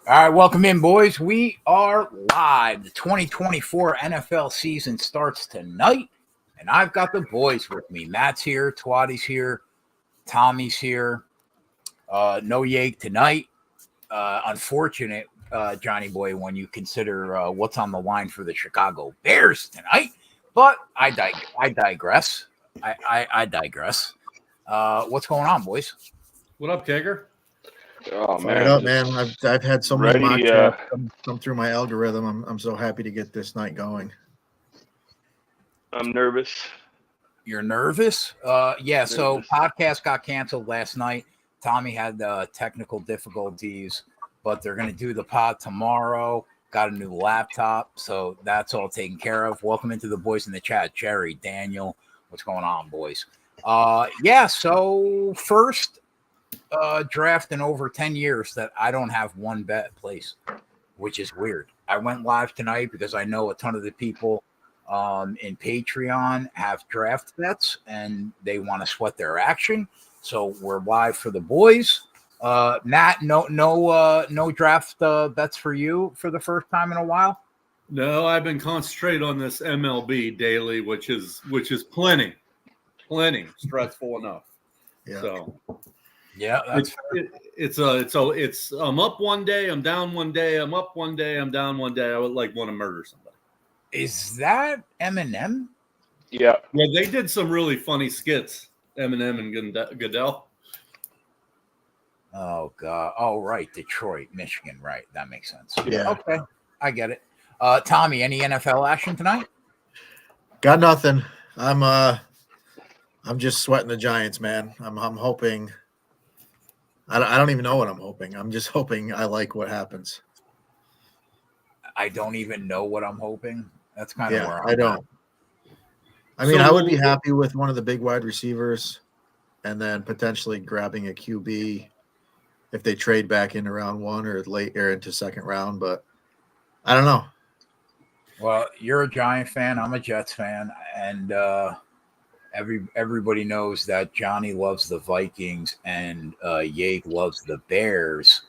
All right, welcome in, boys. We are live. The 2024 NFL season starts tonight, and I've got the boys with me. Matt's here, Twatty's here, Tommy's here. No Yeg tonight. Unfortunate, Johnny Boy, when you consider what's on the line for the Chicago Bears tonight. But I digress. I digress. What's going on, boys? What up, Kager? Oh Fired man, up, man! I've had so many mock ready. drafts come through my algorithm. I'm so happy to get this night going. I'm nervous. You're nervous? Yeah. So Nervous. podcast got canceled last night. Tommy had technical difficulties, but they're going to do the pod tomorrow. Got a new laptop, so that's all taken care of. Welcome into the boys in the chat, Jerry, Daniel. What's going on, boys? Yeah. So first draft in over 10 years that I don't have one bet placed, which is weird. I went live tonight because I know a ton of the people in Patreon have draft bets and they want to sweat their action. So we're live for the boys. Matt, no draft bets for you for the first time in a while. No, I've been concentrated on this MLB daily, which is plenty stressful enough. Yeah. So Yeah, it's I'm up one day, I'm down one day, I'm up one day, I'm down one day. I would want to murder somebody. is that Eminem? Yeah, Yeah, they did some really funny skits, Eminem and Goodell. Oh God! Oh right, Detroit, Michigan. Right, that makes sense. Yeah. Okay, I get it. Tommy, any NFL action tonight? Got nothing. I'm just sweating the Giants, man. I'm hoping. I don't even know what I'm hoping. I'm just hoping I like what happens. I don't even know what I'm hoping. That's kind of Yeah, where I'm I at. don't. I mean, So I would be happy with one of the big wide receivers, and then potentially grabbing a QB if they trade back into round one or late or into second round. But I don't know. Well, you're a Giant fan. I'm a Jets fan, and everybody knows that Johnny loves the Vikings and Yeg loves the Bears.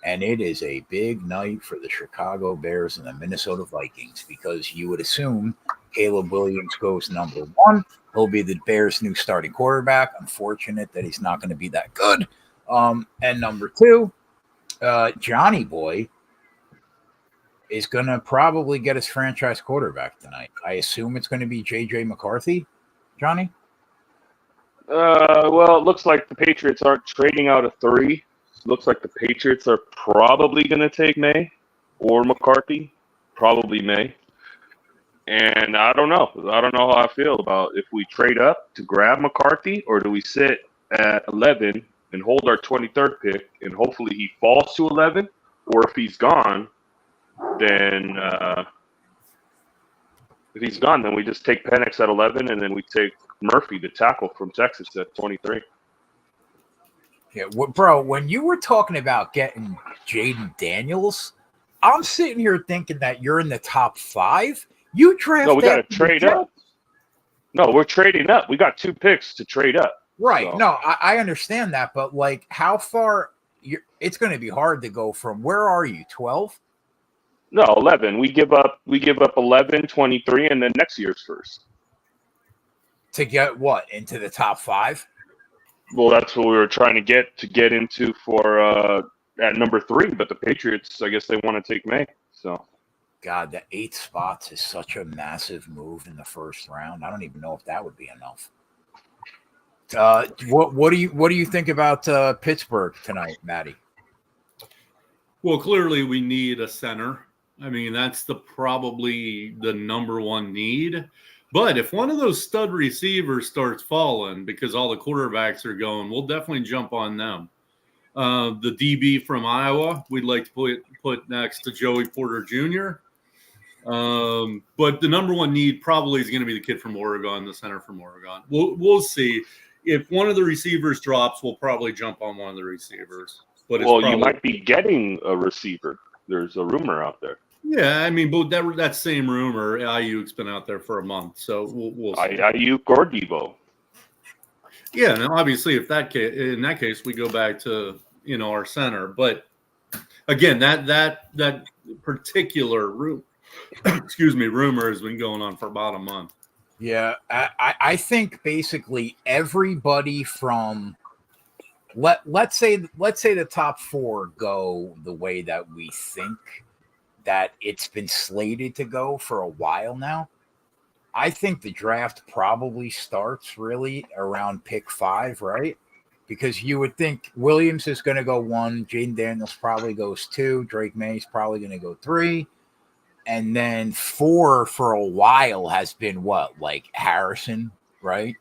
And it is a big night for the Chicago Bears and the Minnesota Vikings because you would assume Caleb Williams goes number one. He'll be the Bears' new starting quarterback. Unfortunate that he's not going to be that good. And number two, Johnny Boy is going to probably get his franchise quarterback tonight. I assume it's going to be J.J. McCarthy, Johnny? well, it looks like the Patriots aren't trading out of 3. Looks like the Patriots are probably going to take May or McCarthy. Probably May. And I don't know. I don't know how I feel about if we trade up to grab McCarthy or do we sit at 11 and hold our 23rd pick and hopefully he falls to 11, or if he's gone, then if he's gone, then we just take Penix at 11 and then we take Murphy, the tackle from Texas, at 23. Yeah, bro, when you were talking about getting Jaden Daniels, I'm sitting here thinking that you're in the top 5. You draft No, we got after to the trade Jets. up. No, we're trading up. We got 2 picks to trade up. Right. So- No, I understand that, but like how far it's going to be hard to go from where are you, 12? No, 11. We give up 11, 23, and then next year's first. To get what? Into the top 5? Well, that's what we were trying to get into for at number 3, but the Patriots, I guess they want to take May. So God, the 8 spots is such a massive move in the first round. I don't even know if that would be enough. What do you think about Pittsburgh tonight, Matty? Well, clearly we need a center. I mean, that's probably the number one need. But if one of those stud receivers starts falling because all the quarterbacks are going, we'll definitely jump on them. The DB from Iowa, we'd like to put next to Joey Porter Jr. But the number one need probably is going to be the kid from Oregon, the center from Oregon. We'll see. If one of the receivers drops, we'll probably jump on one of the receivers. But you might be getting a receiver. There's a rumor out there. Yeah, I mean, but that same rumor, Ayuk's been out there for a month, so we'll see. Ayuk or Debo. Yeah, and obviously, in that case, we go back to our center. But again, that particular rumor has been going on for about a month. Yeah, I think basically everybody from let's say the top four go the way that we think that it's been slated to go for a while now. I think the draft probably starts really around pick 5, right? Because you would think Williams is going to go 1, Jaden Daniels probably goes 2, Drake May's probably going to go 3, and then 4 for a while has been what, like Harrison, right?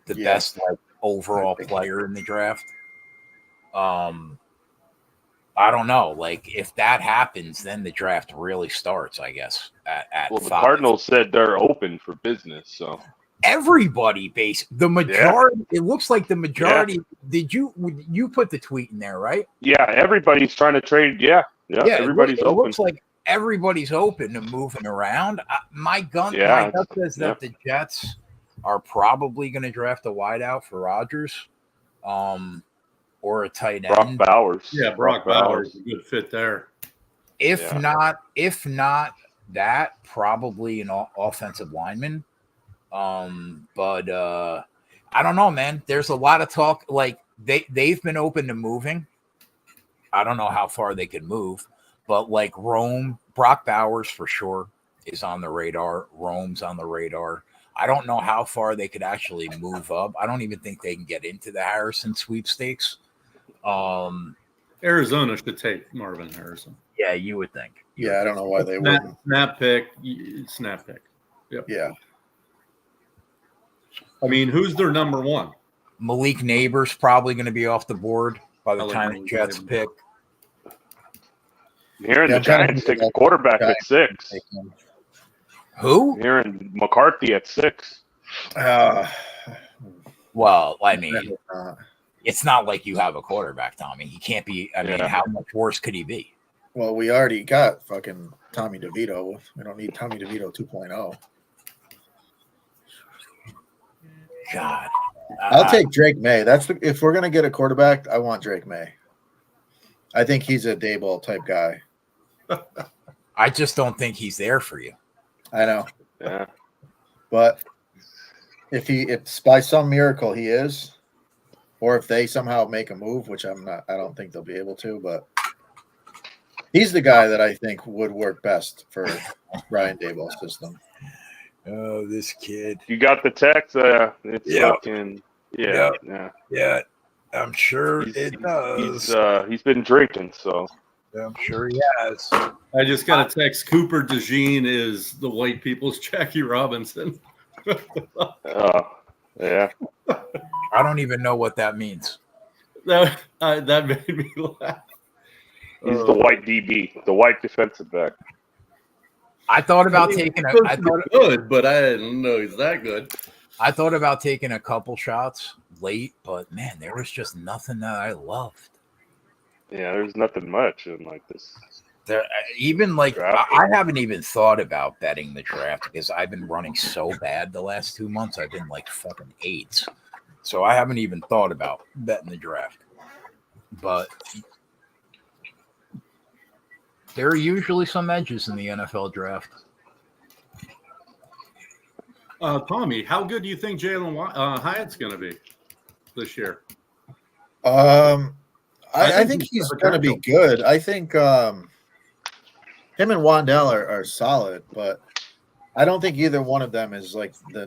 The Yeah. best like overall player in the draft. I don't know. Like if that happens, then the draft really starts, I guess. At Well, the 5. Cardinals said they're open for business, so Everybody the majority. It looks like the majority. Did you put the tweet in there, right? yeah, everybody's trying to trade. Yeah, everybody's it open. looks like everybody's open to moving around. My gut says that the Jets are probably going to draft a wideout for Rodgers, or a tight Brock end. Bowers. Yeah, Brock Bowers is a good fit there. If not that, probably an offensive lineman. But I don't know, man. There's a lot of talk. Like they've been open to moving. I don't know how far they could move, but like Brock Bowers for sure is on the radar. Rome's on the radar. I don't know how far they could actually move up. I don't even think they can get into the Harrison sweepstakes. Arizona should take Marvin Harrison. Yeah, you would think. Yeah, I don't know why they wouldn't. Snap pick. Yep. Yeah. I mean, who's their number one? Malik Neighbors probably going to be off the board by the time the Jets pick. Hearing the Giants take a quarterback at 6. Who? Hearing McCarthy at 6. Well, I mean, it's not like you have a quarterback, Tommy. He can't be. I mean, how much worse could he be? Well, we already got fucking Tommy DeVito. We don't need Tommy DeVito 2.0. God. I'll take Drake May. If we're gonna get a quarterback, I want Drake May. I think he's a Daboll type guy. I just don't think he's there for you. I know. Yeah. But if by some miracle he is, or if they somehow make a move, which I don't think they'll be able to, but he's the guy that I think would work best for Brian Daboll's system. Oh, this kid. You got the text? It's fucking Yeah. yeah. I'm sure it does. He's been drinking, so I'm sure he has. I just got a text. Cooper DeJean is the white people's Jackie Robinson. yeah. I don't even know what that means. That made me laugh. He's the white DB, the white defensive back. I thought about taking good, but I didn't know he's that good. I thought about taking a couple shots late, but man, there was just nothing that I loved. Yeah, there's nothing much in like this. There, even like draft. I haven't even thought about betting the draft because I've been running so bad the last 2 months. I've been like fucking 8s, so I haven't even thought about betting the draft. But there are usually some edges in the NFL draft. Tommy, how good do you think Jalen Hyatt's going to be this year? I think he's going to be good. I think him and Wandell are solid, but I don't think either one of them is like a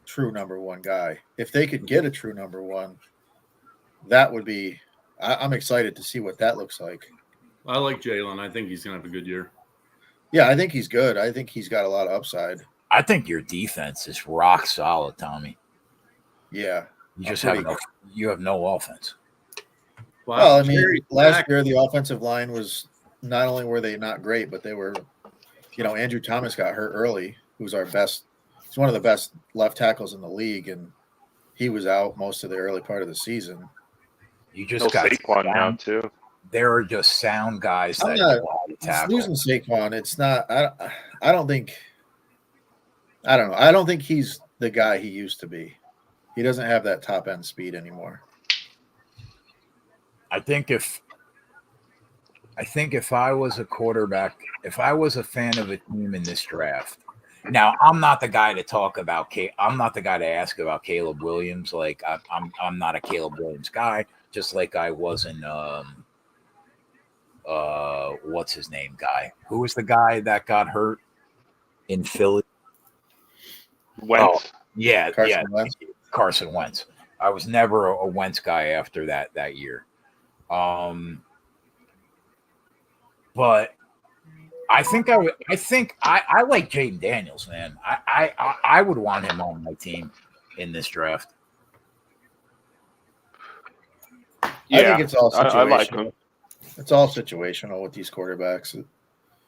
true number one guy. If they could get a true number one, that would be. I'm excited to see what that looks like. I like Jalen. I think he's going to have a good year. Yeah, I think he's good. I think he's got a lot of upside. I think your defense is rock solid, Tommy. Yeah, you just have no offense. Wow. Well, I mean, last year the offensive line was not only were they not great, but they were, Andrew Thomas got hurt early, who's our best. He's one of the best left tackles in the league, and he was out most of the early part of the season. You just got Saquon now too. There are just sound guys that tackle. Losing Saquon, it's not. I don't think. I don't know. I don't think he's the guy he used to be. He doesn't have that top end speed anymore. I think if I think if I was a quarterback, if I was a fan of a team in this draft, now I'm not the guy to talk about. I'm not the guy to ask about Caleb Williams. Like I'm not a Caleb Williams guy. Just like I wasn't. What's his name? Guy who was the guy that got hurt in Philly? Wentz. Yeah, Carson Wentz. Carson Wentz. I was never a Wentz guy after that year. But I think I would. I think I like Jaden Daniels, man. I would want him on my team in this draft. Yeah, I think it's all situational. I like him. It's all situational with these quarterbacks.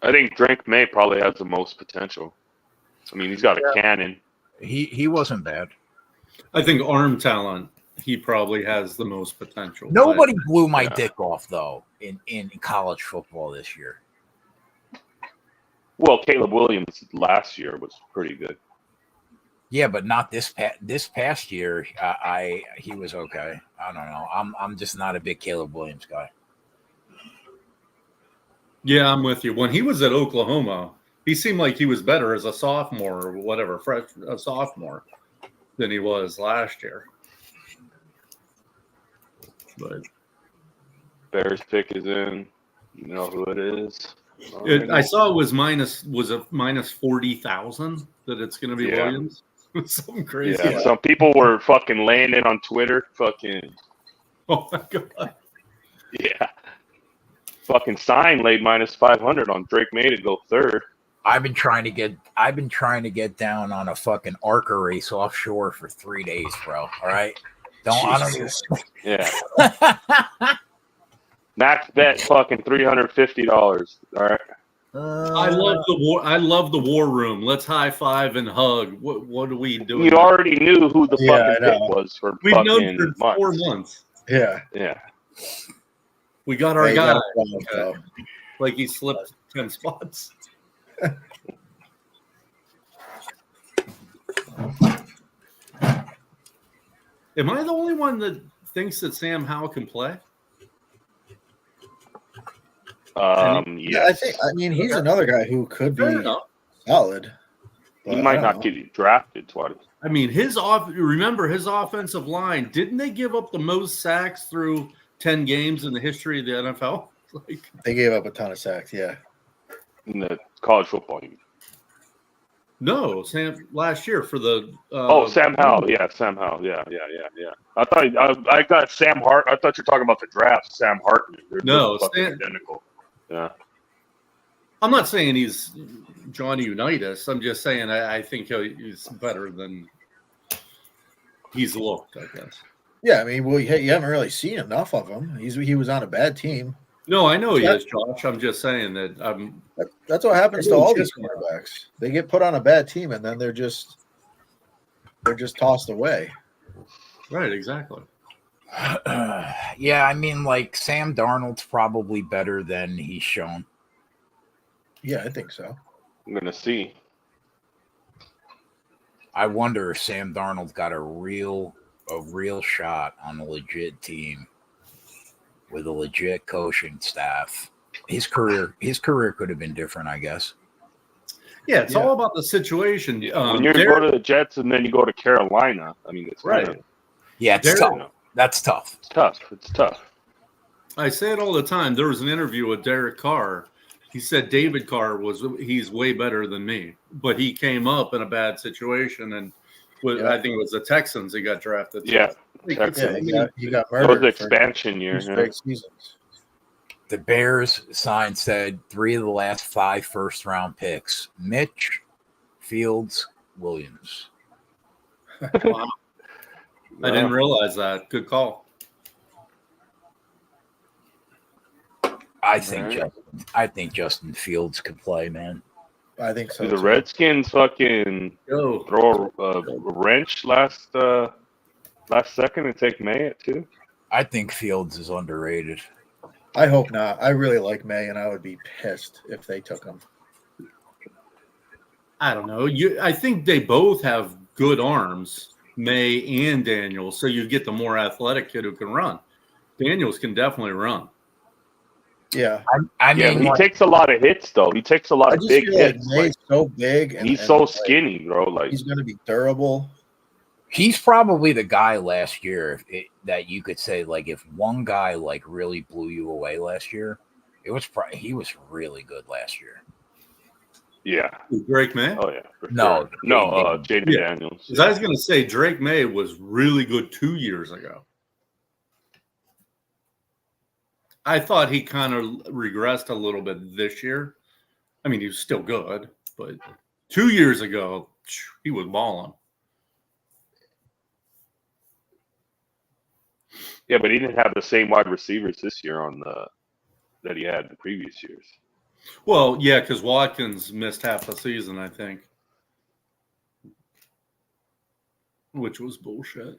I think Drake May probably has the most potential. I mean, he's got a cannon. He wasn't bad. I think arm talent, he probably has the most potential. Nobody blew my Yeah. dick off though in college football this year. Well, Caleb Williams last year was pretty good. Yeah, but not this past year. He was okay. I don't know. I'm just not a big Caleb Williams guy. Yeah, I'm with you. When he was at Oklahoma, he seemed like he was better as a sophomore or whatever, a sophomore, than he was last year. But Bears pick is in. You know who it is. I saw it was minus 40,000 that it's going to be Yeah. Williams. Something crazy. Yeah, some people were fucking laying it on Twitter. Fucking Oh my god. yeah. Fucking Sign laid minus 500 on Drake May to go third. I've been trying to get down on a fucking ARCA race offshore for 3 days, bro. All right. I don't even. Yeah. Max bet fucking $350. All right. I love the war room. Let's high five and hug. What are we doing? You already knew who the Yeah, fucking I pick know. was for We've known fucking for 4 months. months. Yeah. Yeah. We got our Hey, guy. that's fine, though. Like he slipped 10 spots. Am I the only one that thinks that Sam Howell can play? Yeah, Yes. I mean, he's another guy who could Fair be enough. solid. He but might I not don't know. get drafted twice. I mean, remember his offensive line, didn't they give up the most sacks through 10 games in the history of the NFL? Like, They gave up a ton of sacks. Yeah. In the college football. You mean. no, Sam last year for the Sam Howell. Yeah, Sam Howell. Yeah. I thought I got Sam Hart. I thought you were talking about the draft. Sam Hartman. No, fucking Sam- identical. Yeah. I'm not saying he's Johnny Unitas. I'm just saying I think he's better than he's looked, I guess. Yeah. I mean, well, you haven't really seen enough of him. He was on a bad team. No, I know he is, Josh. I'm just saying that That's what happens to all these quarterbacks. They get put on a bad team and then they're just tossed away. right, exactly. Yeah, I mean, like Sam Darnold's probably better than he's shown. Yeah, I think so. I'm gonna see. I wonder if Sam Darnold got a real shot on a legit team with a legit coaching staff. His career could have been different, I guess. Yeah, it's Yeah. all about the situation. When you go to the Jets and then you go to Carolina, I mean, it's Right. kinda- Yeah, it's There- tough. That's tough. It's tough. It's tough. I say it all the time. There was an interview with Derek Carr. He said David Carr he's way better than me, but he came up in a bad situation, and I think it was the Texans he got drafted. to. Yeah. Like, Texans. Yeah, he got That was murdered the for expansion year. 2 Yeah. straight seasons. The Bears sign said 3 of the last 5 first-round picks: Mitch, Fields, Williams. Wow. I didn't realize that. Good call. I think Alright. I think Justin Fields could play, man. I think so. Did the too. Redskins fucking Yo, throw a wrench last second and take May at 2? I think Fields is underrated. I hope not. I really like May, and I would be pissed if they took him. I don't know. I think they both have good arms, May and Daniels. So you get the more athletic kid who can run. Daniels can definitely run. Yeah. I Yeah, mean, but he like, takes a lot of hits though. He takes a lot I of just big feel like hits. May's so big and he's and, so like, skinny, bro. Like he's going to be durable. he's probably the guy last year that you could say, like, if one guy like really blew you away last year, he was really good last year. yeah. Drake May. Oh yeah. For No, sure. No. Jaden Jaden Yeah. Daniels. Because I was going to say Drake May was really good 2 years ago. I thought he kind of regressed a little bit this year. I mean, he was still good, but 2 years ago, he was balling. Yeah, but he didn't have the same wide receivers this year that he had in the previous years. Well, yeah, because Watkins missed half the season, I think, which was bullshit.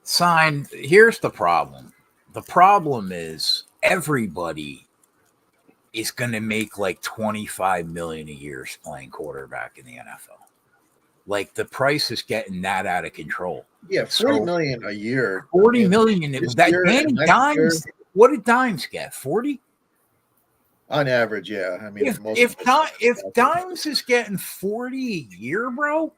Sign. Here's the problem. The problem is everybody is going to make like $25 million a year playing quarterback in the NFL. Like the price is getting that out of control. Yeah, 40 million a year. 40 million. this That year Danny and next Dimes. What did Dimes get? 40? On average, yeah. I mean, If Dimes is getting 40 a year, bro,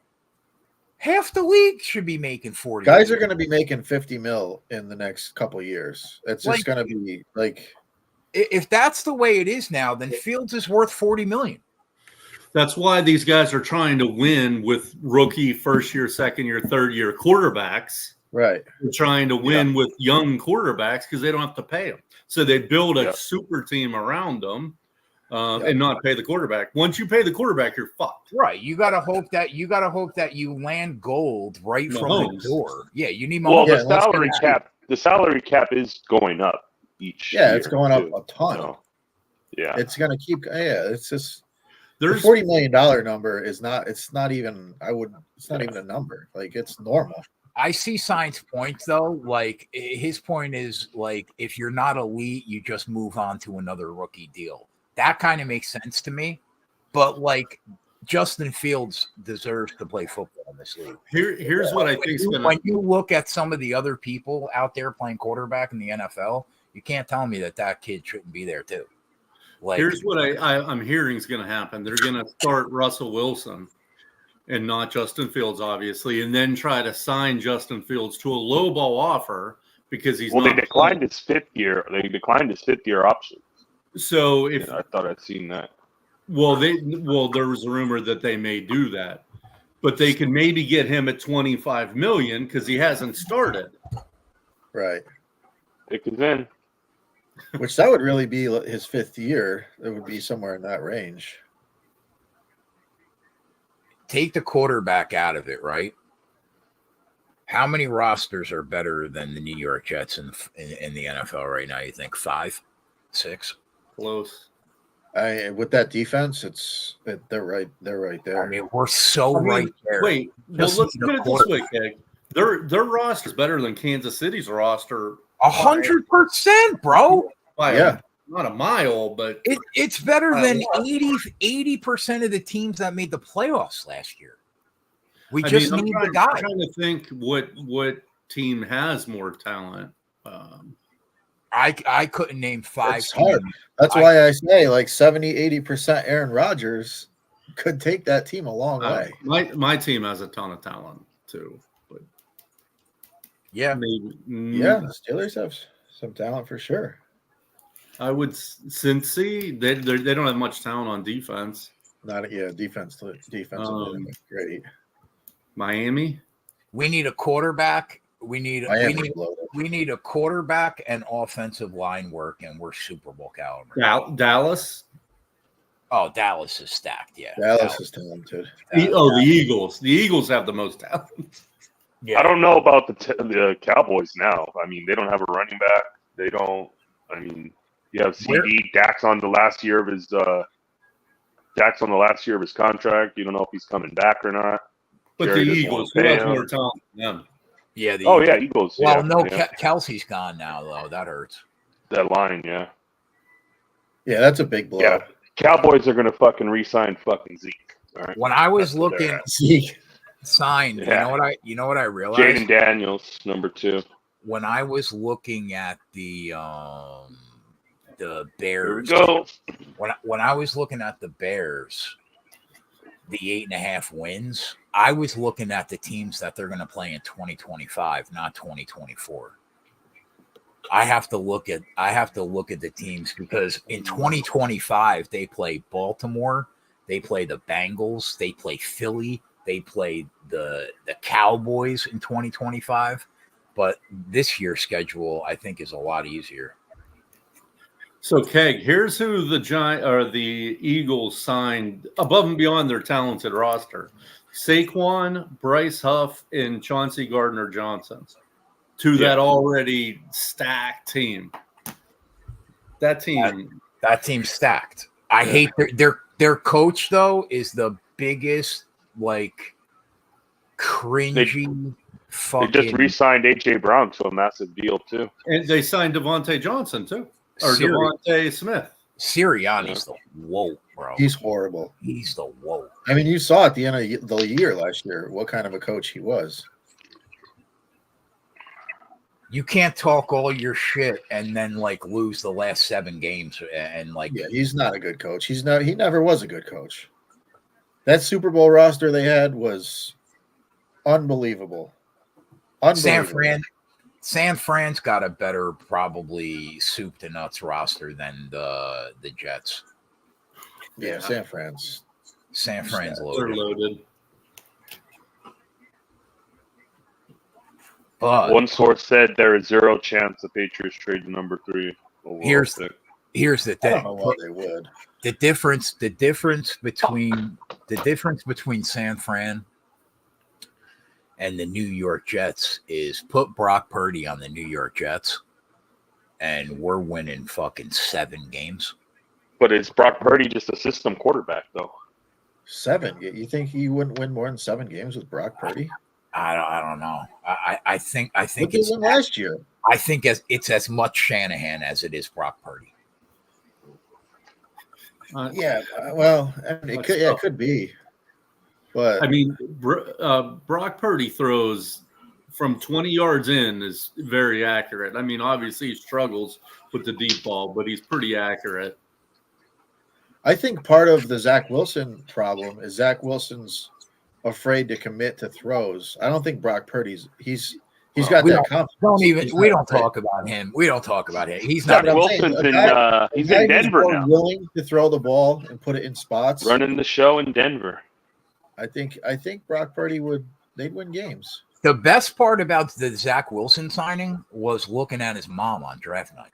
half the league should be making 40. guys are going to be making 50 mil in the next couple of years. It's just Like- going to be like, If that's the way it is now, then Fields is worth 40 million. That's why these guys are trying to win with rookie, first year, second year, third year quarterbacks. right. They're trying to win with young quarterbacks because they don't have to pay them. So they build a super team around them and not pay the quarterback. Once you pay the quarterback, you're fucked. Right. You gotta hope that you land gold right from Mahomes. the door. Yeah, you need Well, Mahomes. Yeah, the let's salary get cap. The salary cap is going up each. Yeah, year, it's going up too, a ton. you know? Yeah. It's going to keep, yeah, it's just, the There's $40 million number is not, it's not even a number. Like, it's normal. I see Sign's point though. Like his point is like if you're not elite, you just move on to another rookie deal. That kind of makes sense to me. But like Justin Fields deserves to play football in this league. here's what I think is going When to. you look at some of the other people out there playing quarterback in the NFL, you can't tell me that kid shouldn't be there too. Like Here's what I'm hearing is going to happen. They're going to start Russell Wilson and not Justin Fields, obviously, and then try to sign Justin Fields to a low ball offer because he's Well, not. they declined his fifth year. They declined his fifth-year option. So if I thought I'd seen that. well, there was a rumor that they may do that, but they could maybe get him at 25 million because he hasn't started. Right. Because then, Which that would really be his fifth year. It would be somewhere in that range. take the quarterback out of it, right? How many rosters are better than the New York Jets in the NFL right now? You think 5, 6? Close. With that defense, they're right there. I mean, we're so right there. Wait, well, Just let's need a put it this way, Keg. Their roster is better than Kansas City's roster 100%, bro. by Yeah. not a mile, but It's better than Wow. 80% of the teams that made the playoffs last year. We I just mean, need I'm the guy. trying to think what team has more talent. I couldn't name 5 It's hard. teams. That's why I say like 70-80% Aaron Rodgers could take that team a long way. My team has a ton of talent too, but Yeah. maybe Yeah, the Steelers have some talent for sure. I would Cincy. They don't have much talent on defense. Defense great. Miami. We need a quarterback. We need Loaded. we need a quarterback and offensive line work, and we're Super Bowl caliber. Dallas. Oh, Dallas is stacked. Yeah, Dallas is talented. The Eagles. The Eagles have the most talent. Yeah. I don't know about the Cowboys now. I mean, they don't have a running back. They don't. I mean, you have CD. Dak's on the last year of his. Dak's on the last year of his contract. You don't know if he's coming back or not. But Jerry the doesn't Eagles, wanna who pay has him. more talent than them? Yeah. Eagles. Well, yeah, no, yeah. Kelsey's gone now, though. That hurts. That line, yeah. Yeah, that's a big blow. Yeah. Cowboys are gonna fucking re-sign fucking Zeke. All right. When I was That's what they're looking at. Zeke. signed, Yeah. you know what I realized? Jaden Daniels, number 2. when I was looking at the Here we Bears, go. when I was looking at the Bears, the 8.5 wins, I was looking at the teams that they're going to play in 2025, not 2024. I have to look at the teams because in 2025 they play Baltimore, they play the Bengals, they play Philly, they play the Cowboys in 2025. But this year's schedule, I think, is a lot easier. So, Keg, here's who the Eagles signed above and beyond their talented roster: Saquon, Bryce Huff, and Chauncey Gardner-Johnson to that already stacked team. That team's stacked. I hate their coach though is the biggest like cringy. They just re-signed A.J. Brown to a massive deal too. And they signed Devontae Johnson too, or Devontae Smith. Sirianni's the woe, bro. He's horrible. He's the woe. I mean, you saw at the end of the year last year what kind of a coach he was. You can't talk all your shit and then like lose the last 7 games and like he's not a good coach. He never was a good coach. That Super Bowl roster they had was unbelievable. San Fran's got a better probably soup to nuts roster than the Jets. Yeah, San Fran's loaded. They're loaded. But one source said there is 0 chance the Patriots trade the number 3. Here's the thing. I don't know why they would. The difference between San Fran and the New York Jets is put Brock Purdy on the New York Jets, and we're winning fucking 7 games. But is Brock Purdy just a system quarterback, though? 7? You think he wouldn't win more than 7 games with Brock Purdy? I don't know. I think What it's win last year. I think it's as much Shanahan as it is Brock Purdy. Well, I mean, it could be. But I mean, Brock Purdy throws from 20 yards in is very accurate. I mean, obviously he struggles with the deep ball, but he's pretty accurate. I think part of the Zach Wilson problem is Zach Wilson's afraid to commit to throws. I don't think Brock Purdy's he's got that confidence. We don't talk about him. We don't talk about him. He's Zach not. Wilson's he's in Denver now. Willing to throw the ball and put it in spots. Running the show in Denver. I think Brock Purdy they'd win games. The best part about the Zach Wilson signing was looking at his mom on draft night.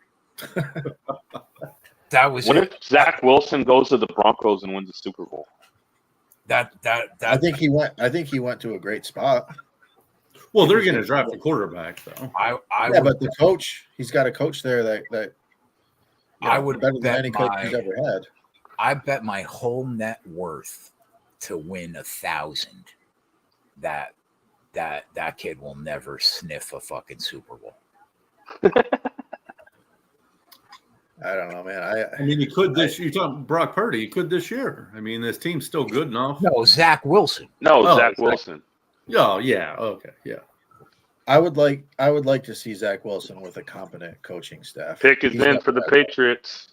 That was. What if Zach Wilson goes to the Broncos and wins the Super Bowl? I think he went to a great spot. Well, they're going to draft a quarterback, though. But the coach, he's got a coach there that I would better than any coach he's ever had. I bet my whole net worth to win 1,000 that kid will never sniff a fucking Super Bowl. I don't know, man. I mean, he could this. You're talking Brock Purdy. He could this year. I mean, this team's still good enough. No, Zach Wilson. Zach Wilson. Oh, yeah. Okay, yeah. I would like to see Zach Wilson with a competent coaching staff. Pick is in for the Patriots.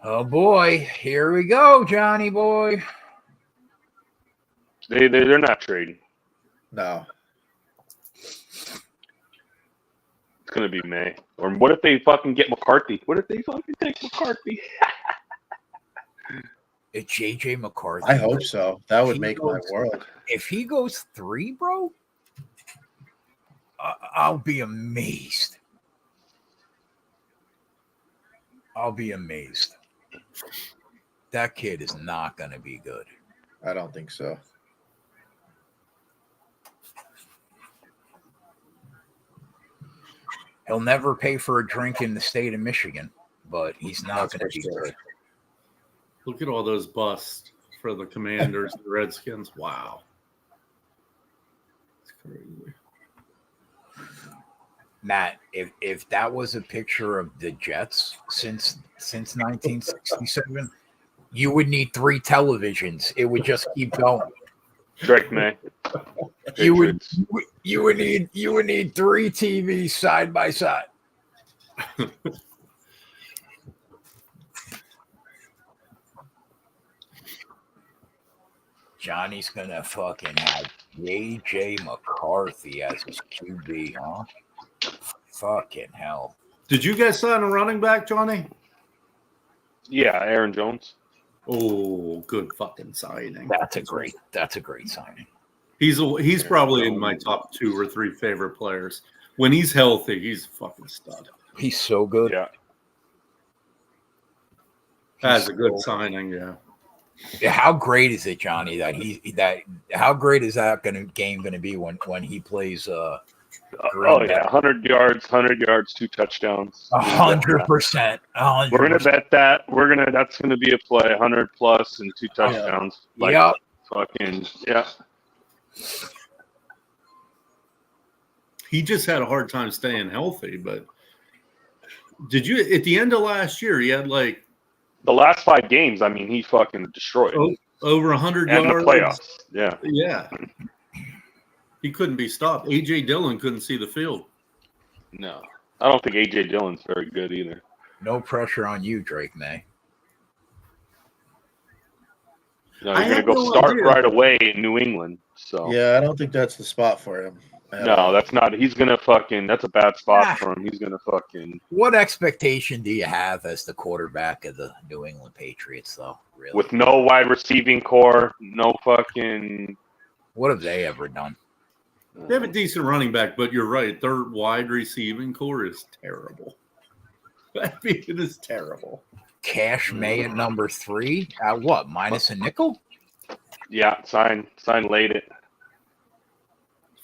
Oh boy, here we go, Johnny boy. They're not trading. No. It's gonna be May. Or what if they fucking get McCarthy? What if they fucking take McCarthy? It's JJ McCarthy. I hope so. That would make my world. If he goes 3, bro, I'll be amazed. I'll be amazed. That kid is not going to be good. I don't think so. He'll never pay for a drink in the state of Michigan, but he's not going to be good. Look at all those busts for the Commanders and the Redskins. Wow. It's crazy. Matt, if that was a picture of the Jets since 1967, you would need 3 televisions. It would just keep going. Drake May. You would Patriots. you would need 3 TVs side by side. Johnny's gonna fucking have JJ McCarthy as his QB, huh? Fucking hell. Did you guys sign a running back, Johnny? Yeah, Aaron Jones. Oh, good fucking signing. That's a great signing. He's probably in my top 2 or 3 favorite players. When he's healthy, he's a fucking stud. He's so good. Yeah. That's a good signing, yeah. Yeah, how great is it, Johnny, how great is that game gonna be when he plays Oh yeah, 100 yards, 2 touchdowns. 100%. We're gonna bet that. That's gonna be a play, 100 plus and 2 touchdowns. Yep. Fucking yeah. He just had a hard time staying healthy, but did you at the end of last year he had like The last 5 games, I mean, he fucking destroyed. over 100 and yards. the playoffs. Yeah. Yeah. He couldn't be stopped. A.J. Dillon couldn't see the field. No. I don't think A.J. Dillon's very good either. No pressure on you, Drake May. No, I you're had going to go no start idea. right away in New England. So Yeah, I don't think that's the spot for him. no, that's not. He's going to fucking. That's a bad spot Ah. for him. He's going to fucking. What expectation do you have as the quarterback of the New England Patriots, though? Really? With no wide receiving core, no fucking. What have they ever done? They have a decent running back, but you're right. Their wide receiving core is terrible. I mean, it is terrible. Cash May at number 3 at what? Minus a nickel? Yeah, sign late it.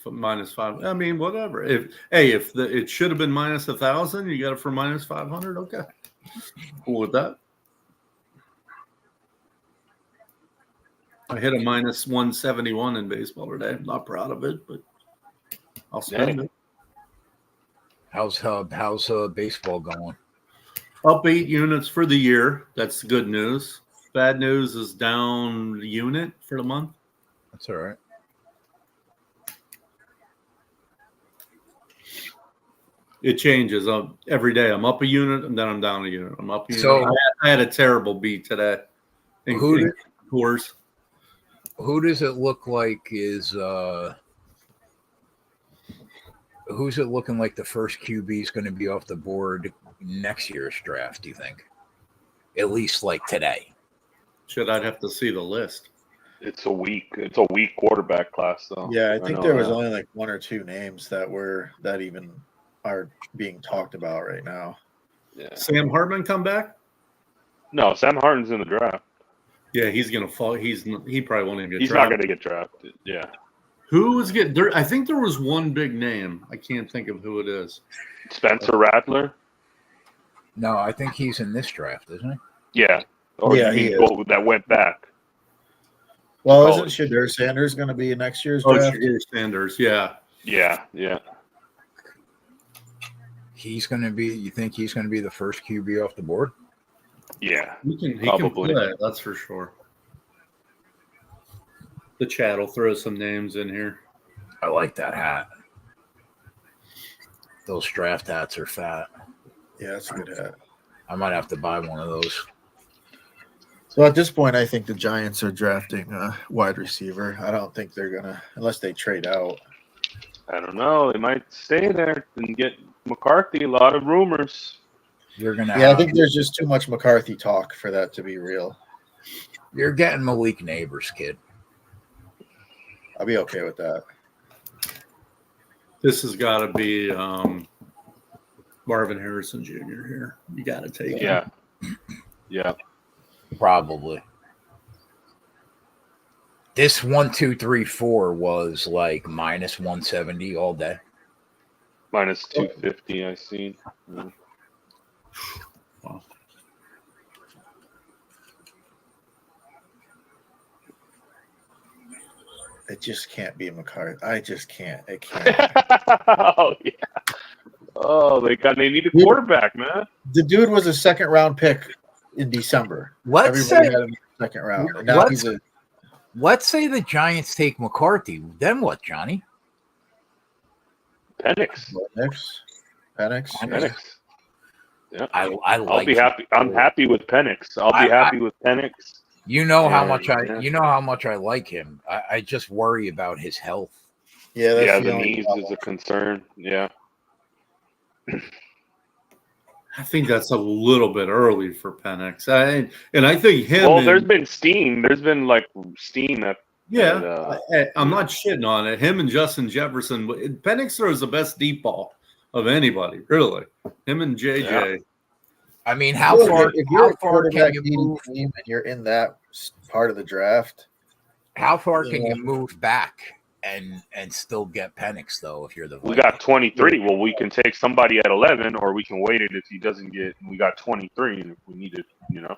-5. I mean, whatever. If it should have been -1,000, you got it for -500. Okay, cool with that. I hit a -171 in baseball today. I'm not proud of it, but I'll spend it. How's baseball going? Up 8 units for the year. That's the good news. Bad news is down a unit for the month. That's all right. It changes every day. I'm up a unit and then I'm down a unit. I'm up a unit. So- I had a terrible beat today. Who Course. Who does it look like is who's it looking like the first QB is going to be off the board next year's draft, do you think? At least like today. I'd have to see the list. It's a weak quarterback class, though. Yeah, I think know there was that. only like 1 or 2 names that even are being talked about right now. Yeah. Sam Hartman come back? No, Sam Harden's in the draft. Yeah, he's gonna fall. He probably won't even get He's drafted. not going to get drafted. Yeah. Who was getting there? I think there was one big name. I can't think of who it is. Spencer Rattler. No, I think he's in this draft, isn't he? Yeah. Or Yeah, you he mean is. both that went back. Well, Oh. isn't Shadur Sanders going to be next year's Oh, draft? Shadur Sanders. Yeah. Yeah. He's going to be. You think he's going to be the first QB off the board? Yeah. He can Probably. play, that's for sure. The chat will throw some names in here. I like that hat. Those draft hats are fat. Yeah, that's a good hat. I might have to buy one of those. So at this point, I think the Giants are drafting a wide receiver. I don't think they're gonna, unless they trade out. I don't know. They might stay there and get McCarthy. A lot of rumors. You're gonna. Yeah, I think there's just too much McCarthy talk for that to be real. You're getting Malik Neighbors, kid. I'll be okay with that. This has got to be Marvin Harrison Jr. here. You got to take it. Yeah. Probably. This 1, 2, 3, 4 was like minus 170 all day. Minus 250, I seen. Yeah. Wow. It just can't be McCarthy. I just can't. It can't. Oh yeah. Oh, they need a quarterback, man. The dude was a second round pick in December. Let's Everybody say had him in the second round. And now Let's- he's a let's say the Giants take McCarthy. Then what, Johnny? Penix. Penix. Yeah. I I'll like. be happy. I'm happy with Penix. I'll be happy with Penix. You know how Yeah, much yeah. you know how much I like him. I just worry about his health. Yeah, that's Yeah, the the only knees problem. is a concern. Yeah. I think that's a little bit early for Penix. I think him. Well, and- there's been steam. There's been like steam at Yeah, I'm not shitting on it. Him and Justin Jefferson. Penix throws the best deep ball of anybody, really. Him and JJ. Yeah. I mean, how Well, far? if you're How a far can quarterback you needy move? team and you're in that part of the draft, How far can Yeah. you move back and still get Penix though? If you're the we Vikings? got 23. Well, we can take somebody at 11, or we can wait it if he doesn't get. We got 23, and if we need it, we but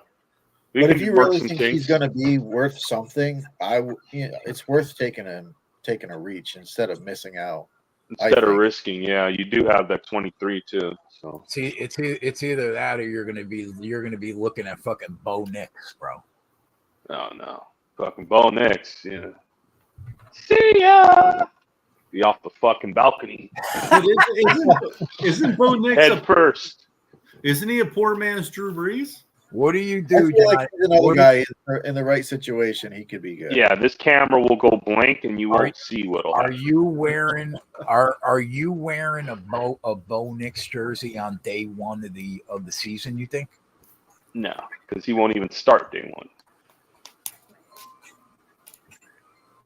can if you work really some think kinks. he's going to be worth something, it's worth taking a reach instead of missing out. Instead of think. risking. Yeah, you do have that 23 too. So See, it's either that or you're gonna be looking at fucking Bo Nix, bro. no, fucking Bo Nix. Yeah. See ya. Be off the fucking balcony. But isn't Bo Nix Head first. isn't he a poor man's Drew Brees? What do you I do, feel like John? he's another What do- guy in the right situation. He could be good. Yeah, this camera will go blank, and you Are- won't see what'll Are happen. you wearing a Bo Nix jersey on day one of the season? You think? No, because he won't even start day one.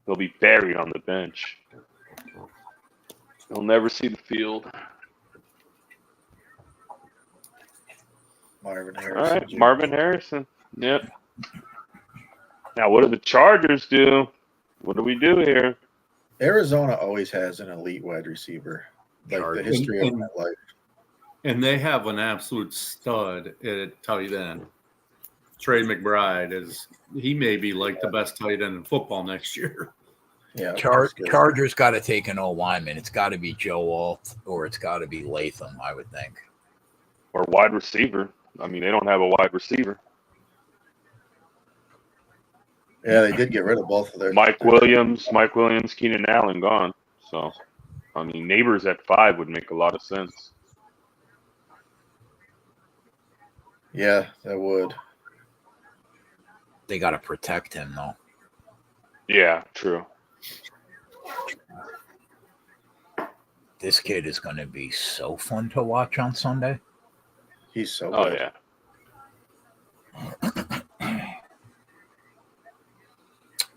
He'll be buried on the bench. He'll never see the field. Marvin All Harrison. right, Marvin Harrison. Yep. Now, what do the Chargers do? What do we do here? Arizona always has an elite wide receiver. Like Chargers. the history of And- my life. And they have an absolute stud at tight end. Trey McBride he may be like the best tight end in football next year. Yeah. that's good. Chargers got to take an old lineman. It's got to be Joe Alt or it's got to be Latham, I would think. Or wide receiver. I mean, they don't have a wide receiver. Yeah, they did get rid of both of their. Mike Williams, Keenan Allen gone. So, I mean, Neighbors at 5 would make a lot of sense. Yeah, that would. They got to protect him, though. Yeah, true. This kid is going to be so fun to watch on Sunday. He's so Oh, good. yeah.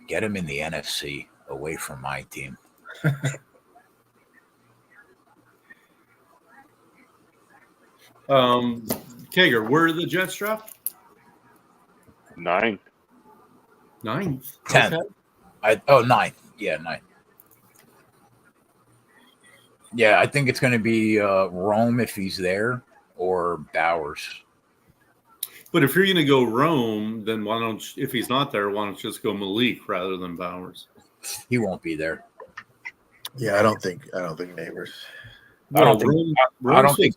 Get him in the NFC away from my team. Kager, where are the Jets draft? 9. 9th. 10th. Ninth. Yeah, ninth. Yeah, I think it's going to be Rome if he's there or Bowers. But if you're going to go Rome, then why don't if he's not there, why don't you just go Malik rather than Bowers? He won't be there. Yeah, I don't think Neighbors. I don't think- I don't Rome's think-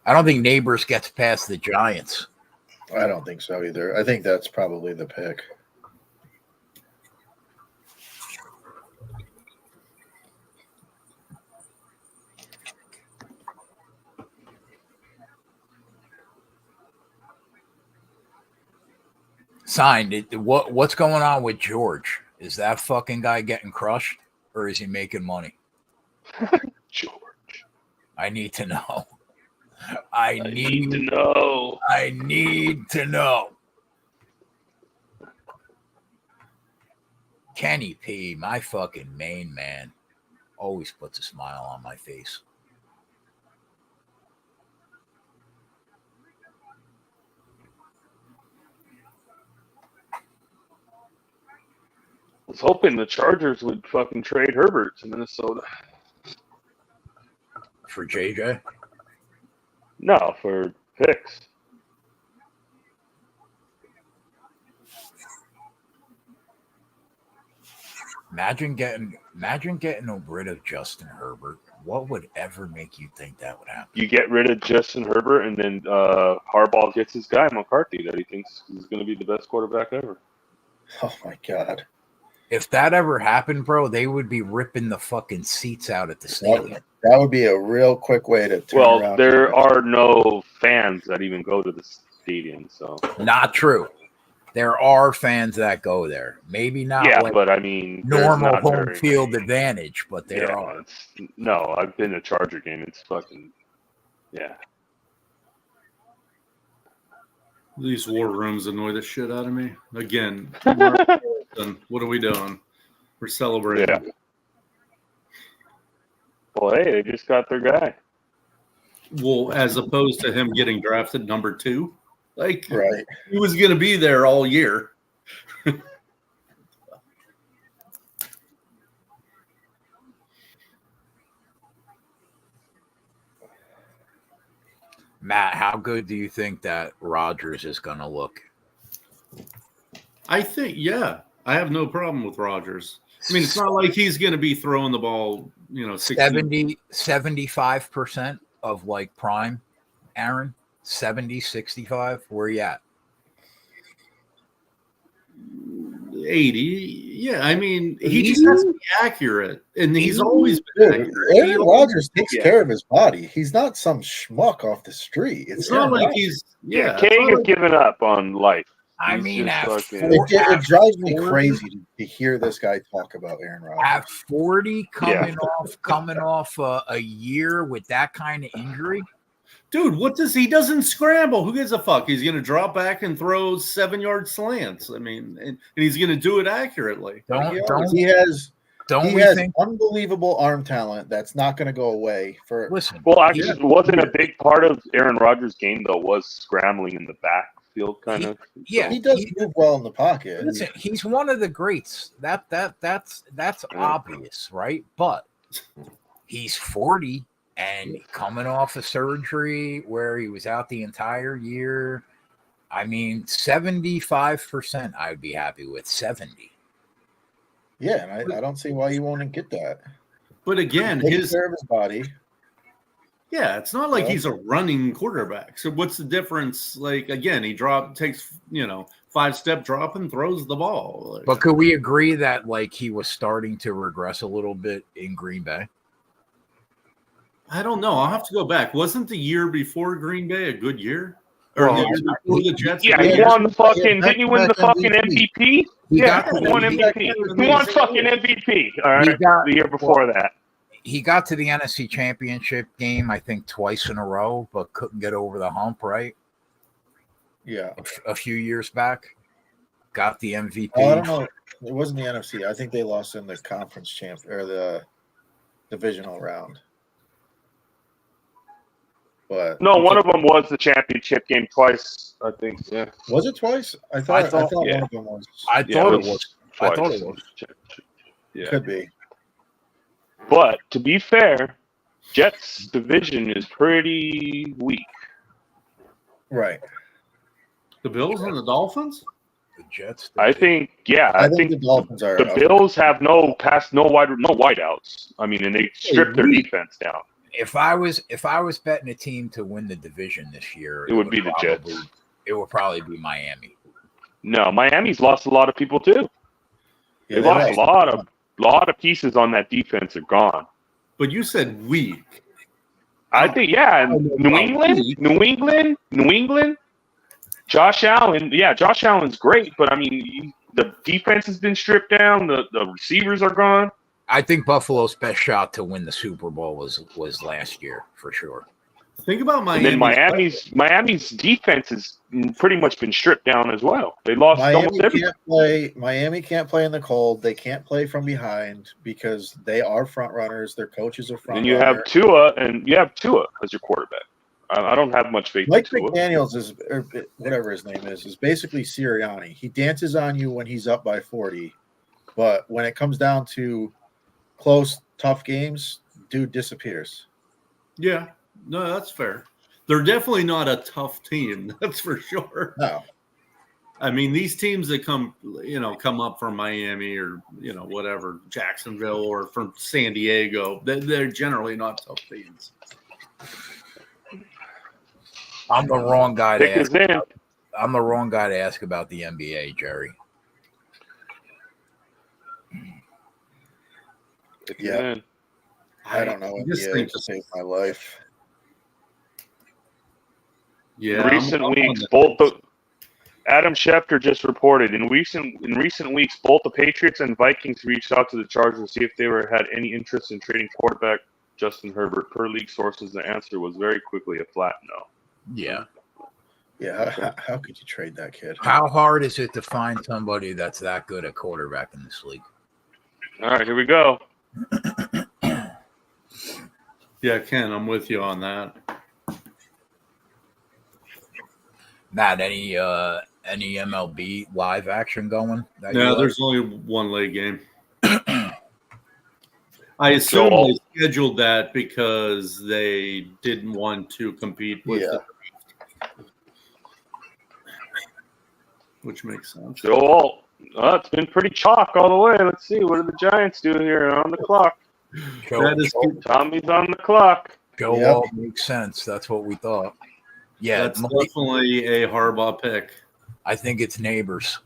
I don't think Neighbors gets past the Giants. I don't think so either. I think that's probably the pick. Signed. What's going on with George? Is that fucking guy getting crushed or is he making money? George. I need to know. I I need to need know. I need to know. Kenny P, my fucking main man, always puts a smile on my face. I was hoping the Chargers would fucking trade Herbert to Minnesota. For JJ? No, for picks. Imagine getting rid of Justin Herbert. What would ever make you think that would happen? You get rid of Justin Herbert, and then Harbaugh gets his guy McCarthy that he thinks is going to be the best quarterback ever. Oh my God. If that ever happened, bro, they would be ripping the fucking seats out at the stadium. That would be a real quick way to turn Well, around. there are no fans that even go to the stadium, so Not true. There are fans that go there. Maybe not yeah. like But I mean, there's normal not home very- field advantage, but there Yeah, are. no, I've been to Charger game. It's fucking yeah. These war rooms annoy the shit out of me. Again, what are we doing? We're celebrating. Yeah. Well, hey, they just got their guy. Well, as opposed to him getting drafted number 2, like Right. he was going to be there all year. Matt, how good do you think that Rodgers is going to look? I think, yeah, I have no problem with Rodgers. I mean, it's not like he's going to be throwing the ball, 75% of like prime, Aaron. 70, 65. Where you at? 80. Yeah, I mean, he just has to be accurate, and he's always been Dude, accurate. Aaron Rodgers takes care of his body. He's not some schmuck off the street. It's not like he's Yeah, King has given up on life. I He's mean, just at, fucking- It drives me crazy to hear this guy talk about Aaron Rodgers. at 40, coming off a year with that kind of injury. Dude, he doesn't scramble. Who gives a fuck? He's going to drop back and throw 7-yard slants. I mean, and he's going to do it accurately. He has we think? unbelievable arm talent that's not going to go away for. Listen, Well, actually, wasn't a big part of Aaron Rodgers' game though was scrambling in the backfield, kind of. yeah, He does move well in the pocket. listen, he's one of the greats. That's obvious, right? But he's 40 and coming off a surgery where he was out the entire year. I mean, 75% I'd be happy with. 70. Yeah, and I don't see why you won't get that. But again, He takes care of his body. yeah, it's not like Yeah. he's a running quarterback. So what's the difference? Like, again, he takes 5-step drop and throws the ball. But could we agree that like he was starting to regress a little bit in Green Bay? I don't know. I'll have to go back. Wasn't the year before Green Bay a good year? Or Well, the year before the Jets? Yeah, he won the fucking. Didn't he win the fucking MVP? Yeah, he won MVP. He won fucking MVP. All right, the year before that. He got to the NFC Championship game, I think, twice in a row, but couldn't get over the hump, right? Yeah. A few years back. Got the MVP. Oh, I don't know. It wasn't the NFC. I think they lost in the conference champ or the divisional round. But No, one of them was the championship game twice. I think. Yeah. was it twice? I thought yeah. one of them was. I thought it was. Twice. I thought it was. Yeah. Could be. But to be fair, Jets division is pretty weak. Right. The Bills and the Dolphins? The Jets. I think. Yeah, I think the Dolphins are. the Bills have no wideouts. I mean, and they stripped their defense down. If I was betting a team to win the division this year, It would be the Jets. It would probably be Miami. No, Miami's lost a lot of people too. Yeah, They lost a lot of pieces on that defense are gone. But you said weak. I think, yeah, and New England. Josh Allen's great, but I mean, the defense has been stripped down. The receivers are gone. I think Buffalo's best shot to win the Super Bowl was last year for sure. Think about Miami. And then Miami's defense has pretty much been stripped down as well. They lost almost everything. Miami can't play in the cold. They can't play from behind because they are front runners. Their coaches are front. And you have Tua as your quarterback. I don't have much faith Mike in Tua. McDaniels is, or whatever his name is basically Sirianni. He dances on you when he's up by 40, but when it comes down to close, tough games, dude disappears. Yeah, no, that's fair. They're definitely not a tough team. That's for sure. No. I mean, these teams that come up from Miami or, whatever, Jacksonville or from San Diego, they're generally not tough teams. I'm the wrong guy to Thick as ask. in. I'm the wrong guy to ask about the NBA, Jerry. It's Yeah. in. I don't know. just NBA think just saved my life. Yeah, In recent I'm on weeks, the- both the Adam Schefter just reported in recent weeks, both the Patriots and Vikings reached out to the Chargers to see if they had any interest in trading quarterback Justin Herbert. Per league sources, the answer was very quickly a flat no. Yeah. Yeah, how could you trade that kid? How hard is it to find somebody that's that good at quarterback in this league? All right, here we go. Yeah, Ken, I'm with you on that. Matt, any MLB live action going? that you No, like? there's only one late game. I assume Joel. they scheduled that because they didn't want to compete with Yeah. the draft. Which makes sense. Joel. It's been pretty chalk all the way. Let's see. What do the Giants do here on the clock? That is Tommy's on the clock. Joe Yep. Wall makes sense. That's what we thought. Yeah, that's definitely a Harbaugh pick. I think it's neighbors.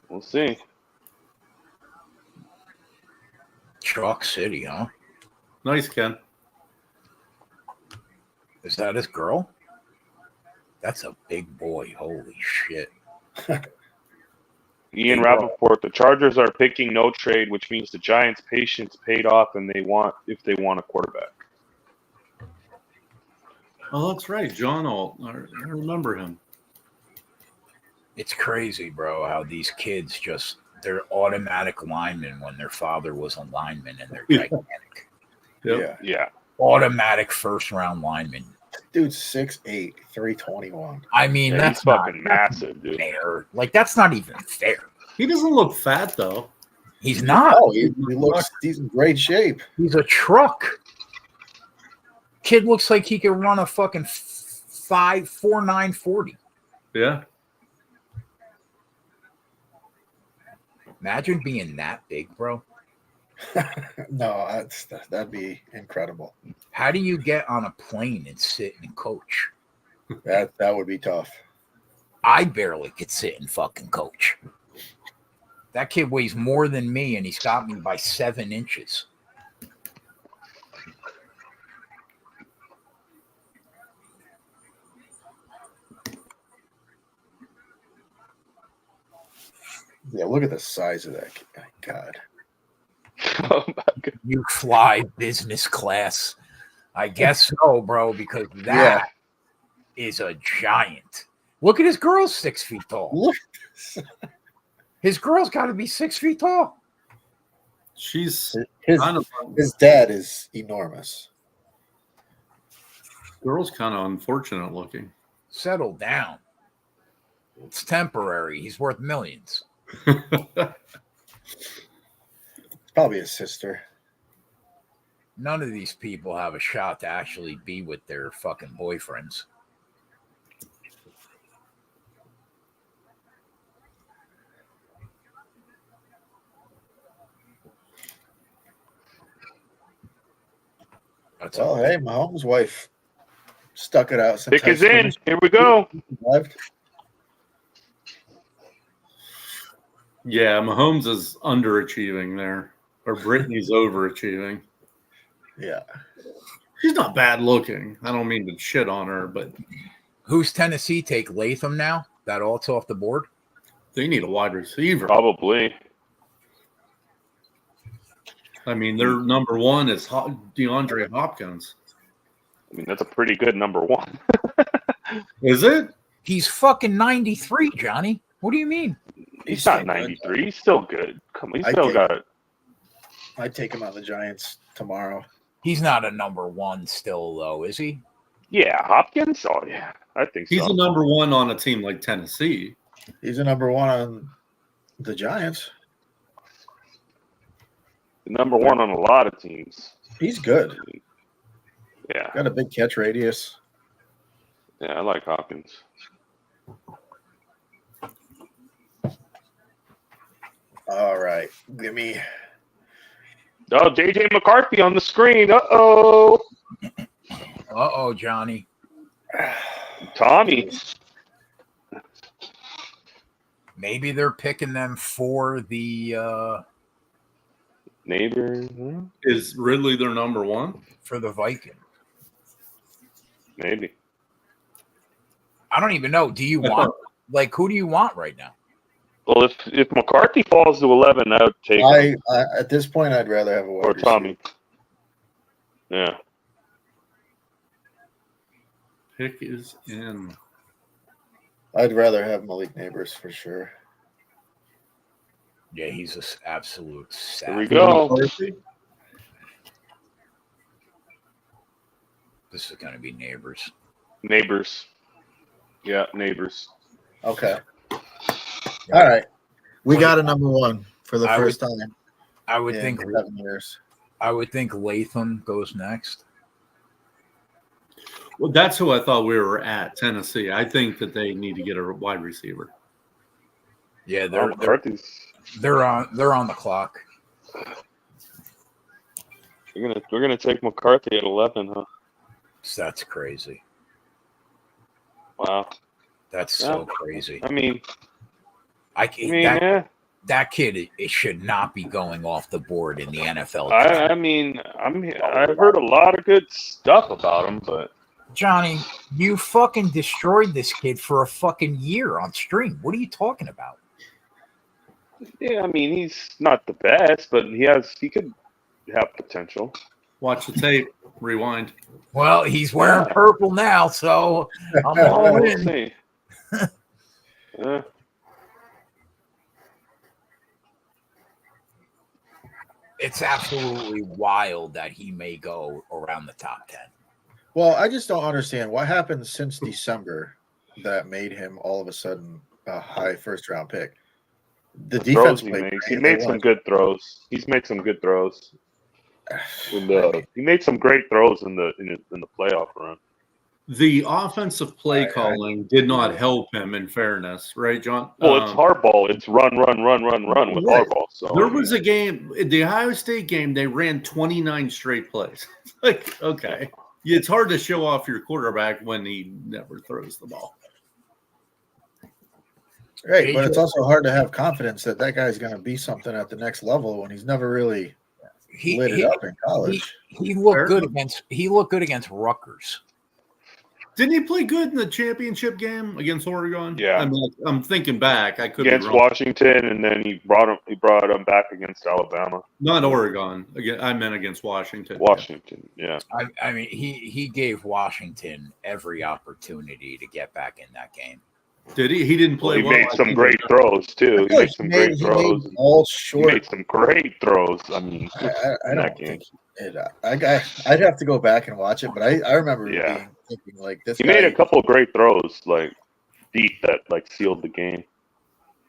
We'll see. Chalk City, huh? Nice, Ken. Is that his girl? That's a big boy. Holy shit. Ian Rappaport, the Chargers are picking no trade, which means the Giants' patience paid off, and they want a quarterback. Oh, that's right. John Alt. I remember him. It's crazy, bro, how these kids they're automatic linemen when their father was a lineman and they're gigantic. Yep. Yeah. Yeah. Automatic first round lineman. Dude's 6'8", 321. I mean, Yeah, that's he's not fucking massive, dude. fair. Like, that's not even fair. He doesn't look fat, though. He's not. Oh, he looks, he's in great shape. He's a truck. Kid looks like he could run a fucking 4.9 40. Yeah. Imagine being that big, bro. No, that'd be incredible. How do you get on a plane and sit and coach? That would be tough. I barely could sit and fucking coach. That kid weighs more than me, and he's got me by 7 inches. Yeah, look at the size of that kid. God. Oh my God. You fly business class. I guess so, bro, because that is a giant. Look at his girl's 6 feet tall. Look. His girl's got to be 6 feet tall. She's His, kind of his dad is enormous. girl's kind of unfortunate looking. Settle down. It's temporary. He's worth millions. Probably his sister. None of these people have a shot to actually be with their fucking boyfriends. That's Well, hey, Mahomes' wife stuck it out. Pick is in. Here we go. Left. Yeah, Mahomes is underachieving there, or Brittany's overachieving. Yeah. She's not bad looking. I don't mean to shit on her, but Who's Tennessee take Latham now? That alt's off the board? they need a wide receiver. Probably. I mean, their number one is DeAndre Hopkins. I mean, that's a pretty good number one. Is it? He's fucking 93, Johnny. What do you mean? He's still not good. 93. He's still good. Come on, he's I still think- got it. I'd take him on the Giants tomorrow. He's not a number one still, though, is he? Yeah, Hopkins. Oh yeah, I think He's so. a number one on a team like Tennessee. He's a number one on the Giants. Number one on a lot of teams. He's good. Yeah, Got a big catch radius. yeah, I like Hopkins. All right. Give me. Oh, JJ McCarthy on the screen. Uh-oh. Uh-oh, Johnny. Tommy. Maybe they're picking them for the Neighbor, Is Ridley their number one? Viking. maybe. I don't even know. Do you want who do you want right now? Well, if McCarthy falls to 11, I would take him. I at this point, I'd rather have a wide Or receiver. Tommy. Yeah. Pick is in. I'd rather have Malik Neighbors for sure. Yeah, he's an absolute Here we savage. go. This is going to be Neighbors. Neighbors. Yeah, Neighbors. Okay. All right. We got a number one for the first time. I would in think 7 years. I would think Latham goes next. Well, that's who I thought we were at, Tennessee. I think that they need to get a wide receiver. Yeah, McCarthy's. they're on the clock. We're gonna take McCarthy at 11, huh? That's crazy. Wow. That's so crazy. I mean, that kid, it should not be going off the board in the NFL. I've heard a lot of good stuff about him, but Johnny, you fucking destroyed this kid for a fucking year on stream. What are you talking about? yeah, I mean, he's not the best, but he could have potential. Watch the tape. Rewind. Well, he's wearing purple now, so I'm all We'll in. see. It's absolutely wild that he may go around the top 10. Well, I just don't understand what happened since December that made him all of a sudden a high first round pick. The defense played he made some good throws. He's made some good throws. He made some great throws in the playoff run. The offensive play calling did not help him, in fairness, right, John? Well, it's hardball. It's run with hardball. So there was a game, the Ohio State game, they ran 29 straight plays. Like, okay. It's hard to show off your quarterback when he never throws the ball. Right, but it's also hard to have confidence that guy's going to be something at the next level when he's never really lit it up in college. He looked good against Rutgers. Didn't he play good in the championship game against Oregon? Yeah. I mean, I'm thinking back. I could against be wrong. Washington, and then he brought him back against Alabama. Not Oregon. Again, I meant against Washington. Washington, yeah. I mean, he gave Washington every opportunity to get back in that game. Did he? He didn't play well. He made some great throws too. He made some great throws. All short. He made some great throws. I mean, I don't think I'd have to go back and watch it, but I remember thinking like this. He made a couple of great throws, like deep, that like sealed the game.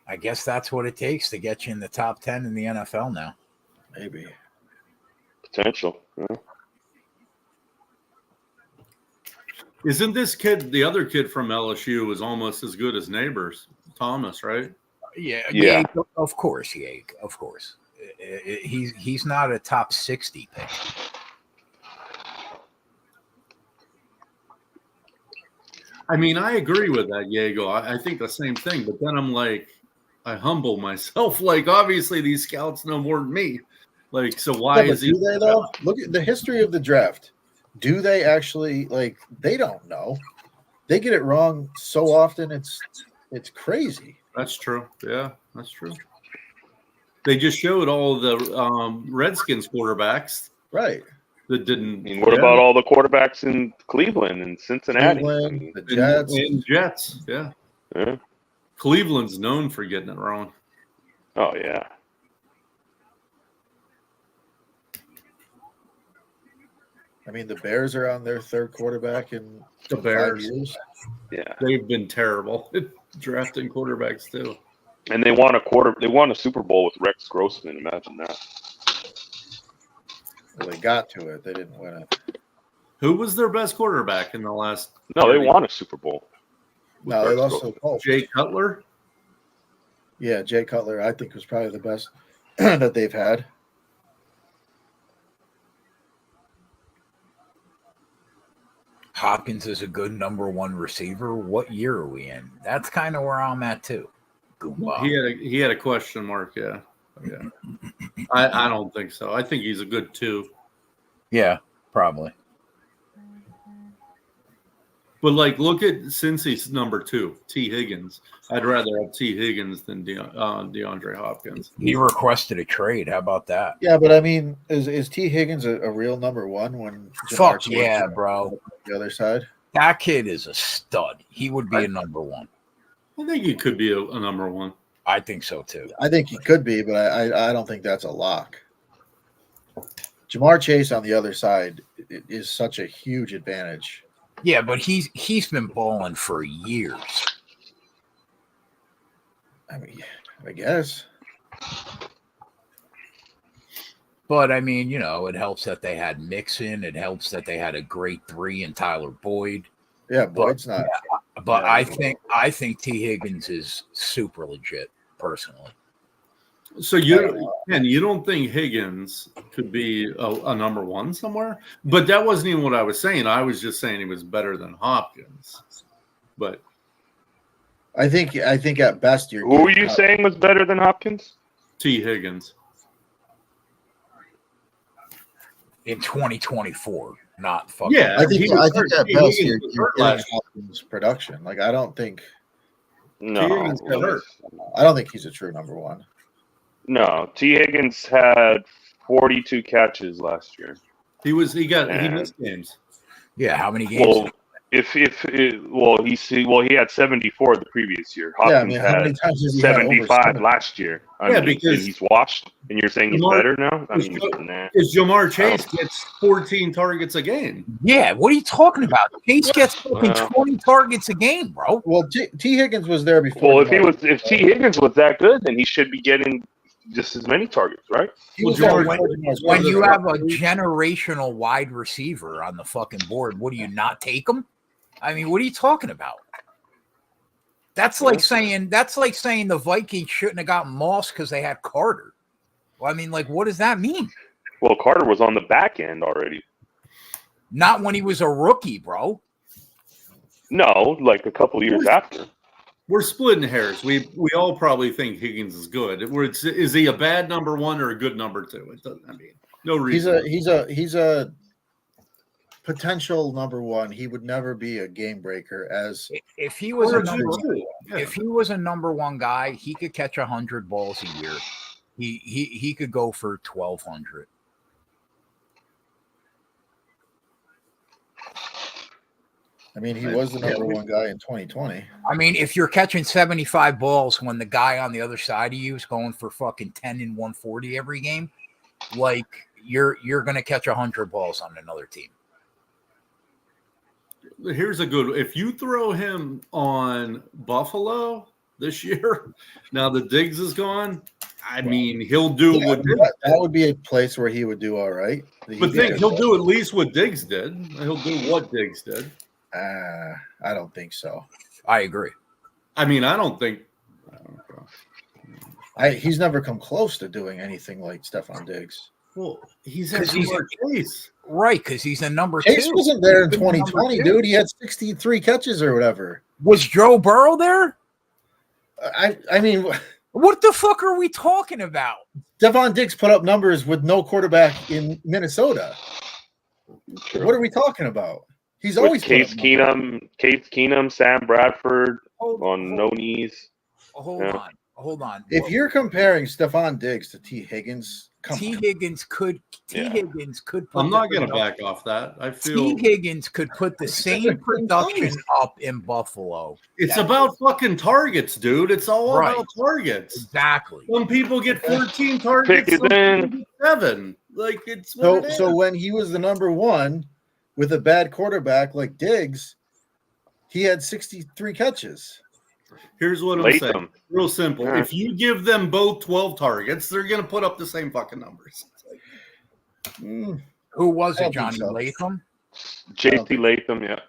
I guess that's what it takes to get you in the top 10 in the NFL now. Maybe potential. Yeah. Isn't this kid, the other kid from LSU, is almost as good as Neighbors? Thomas, right? Yeah. Of course, of course. He's not a top 60 pick. I mean, I agree with that, Diego. I think the same thing, but then I'm like, I humble myself. Like, obviously, these scouts know more than me. Like, so why is he? Do they though? Look at the history of the draft. Do they actually they don't know. They get it wrong so often it's crazy. That's true. Yeah, that's true. They just showed all the Redskins quarterbacks. Right. That didn't. I mean, what about all the quarterbacks in Cleveland and Cincinnati? The Jets. And Jets, yeah. Cleveland's known for getting it wrong. Oh yeah. I mean, the Bears are on their third quarterback in the Bears. 5 years. Yeah, they've been terrible at drafting quarterbacks too. And they won a Super Bowl with Rex Grossman. Imagine that. Well, they got to it. They didn't win it. Who was their best quarterback in the last? No, they won a Super Bowl. No, they lost to the Colts. Jay Cutler. Yeah, Jay Cutler, I think, was probably the best that they've had. Hopkins is a good number one receiver. What year are we in? That's kind of where I'm at too. Goomba. He had a question mark. Yeah. I don't think so. I think he's a good 2. Yeah, probably. But like, look at since he's number 2, T. Higgins. I'd rather have T. Higgins than DeAndre Hopkins. He requested a trade. How about that? Yeah, but I mean, is T. Higgins a real number one when Fuck Chase yeah, is bro. on the other side? That kid is a stud. He would be a number 1. I think he could be a number 1. I think so too. I think he could be, but I don't think that's a lock. Jamar Chase on the other side is such a huge advantage. Yeah, but he's been balling for years. I mean, I guess. But I mean, it helps that they had Mixon. It helps that they had a great 3 in Tyler Boyd. Yeah, Boyd's not. But Yeah. I think T. Higgins is super legit, personally. So you don't think Higgins could be a number 1 somewhere? But that wasn't even what I was saying. I was just saying he was better than Hopkins. But I think at best you're. Who are you saying was better than Hopkins? T. Higgins. In 2024, not fucking. Yeah, I think at best you're hurt getting last Hopkins' production. Like I don't think No. T. Higgins got hurt. I don't think he's a true number 1. No. T. Higgins had 42 catches last year. He missed games. Yeah, how many games? Well, he had 74 the previous year. Yeah, I Hopkins mean, how many had times has he had over 75 7? last year. I Yeah, mean, because he's washed, and you're saying he's Jamar- better now? I mean, nah. Because Jamar Chase gets 14 targets a game. Yeah, what are you talking about? Chase gets fucking Wow. 20 targets a game, bro. Well, T. Higgins was there before. Well, if T. Higgins was that good, then he should be getting just as many targets, right? He was Well, there George, before Jamar When Chase. you have a generational wide receiver on the fucking board, what do you not take him? I mean, what are you talking about? That's like saying the Vikings shouldn't have gotten Moss because they had Carter. Well, I mean, like, what does that mean? Well, Carter was on the back end already. Not when he was a rookie, bro. No, like a couple years after. We're splitting hairs. We all probably think Higgins is good. Is he a bad number 1 or a good number 2? It doesn't. I mean, no reason. He's a potential number 1. He would never be a game breaker as If he was Or a a number, number 2. Yeah. if he was a number 1 guy, he could catch 100 balls a year. He could go for 1,200. I mean, he was the number 1 guy in 2020. I mean, if you're catching 75 balls when the guy on the other side of you is going for fucking 10 and 140 every game, like you're gonna catch 100 balls on another team. Here's a good. If you throw him on Buffalo this year, now that Diggs is gone, I mean, he'll do what. That would be a place where he would do all right. But he'll do at least what Diggs did. He'll do what Diggs did. I don't think so. I agree. I mean, I don't think. He's never come close to doing anything like Stephon Diggs. Well, he's Because at he's- Jamar Chase. Right, because he's a number Chase 2. wasn't there in He's a number 2020, 2. dude. He had 63 catches or whatever. Was Joe Burrow there? I mean, What the fuck are we talking about? Stephon Diggs put up numbers with no quarterback in Minnesota. What are we talking about? He's With always Case put up numbers. Keenum, Sam Bradford Hold on no knees. Hold Yeah. on. Hold on. If you're comparing Stephon Diggs to T. Higgins, come T. on. Higgins could Yeah. put I'm the not going to production- back off that. I feel T. Higgins could put the same production up in Buffalo. it's about fucking targets, dude. It's all Right. about targets. Exactly. Some people get 14 targets, Pick it some in. people get 7. Like it's what it So is. when he was the number 1 with a bad quarterback like Diggs, he had 63 catches. Here's what I'm saying. Latham. Real simple. Yeah. If you give them both 12 targets, they're going to put up the same fucking numbers. Mm, Who was I it, don't think Johnny so. Latham? JC Latham, yeah.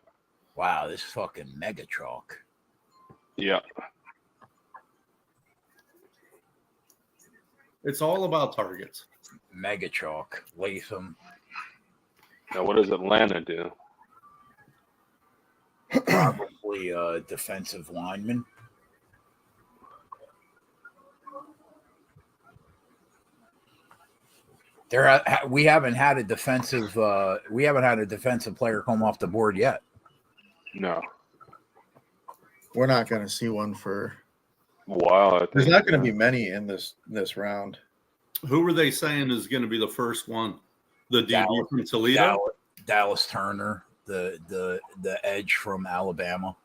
Wow, this fucking mega chalk. Yeah. It's all about targets. Mega chalk. Latham. Now, what does Atlanta do? Probably a defensive lineman. We haven't had a defensive player come off the board yet. No. We're not going to see one for. Wow. I think, There's not going to be many in this round. Who were they saying is going to be the first one? The DB from Toledo? Dallas Turner, the edge from Alabama.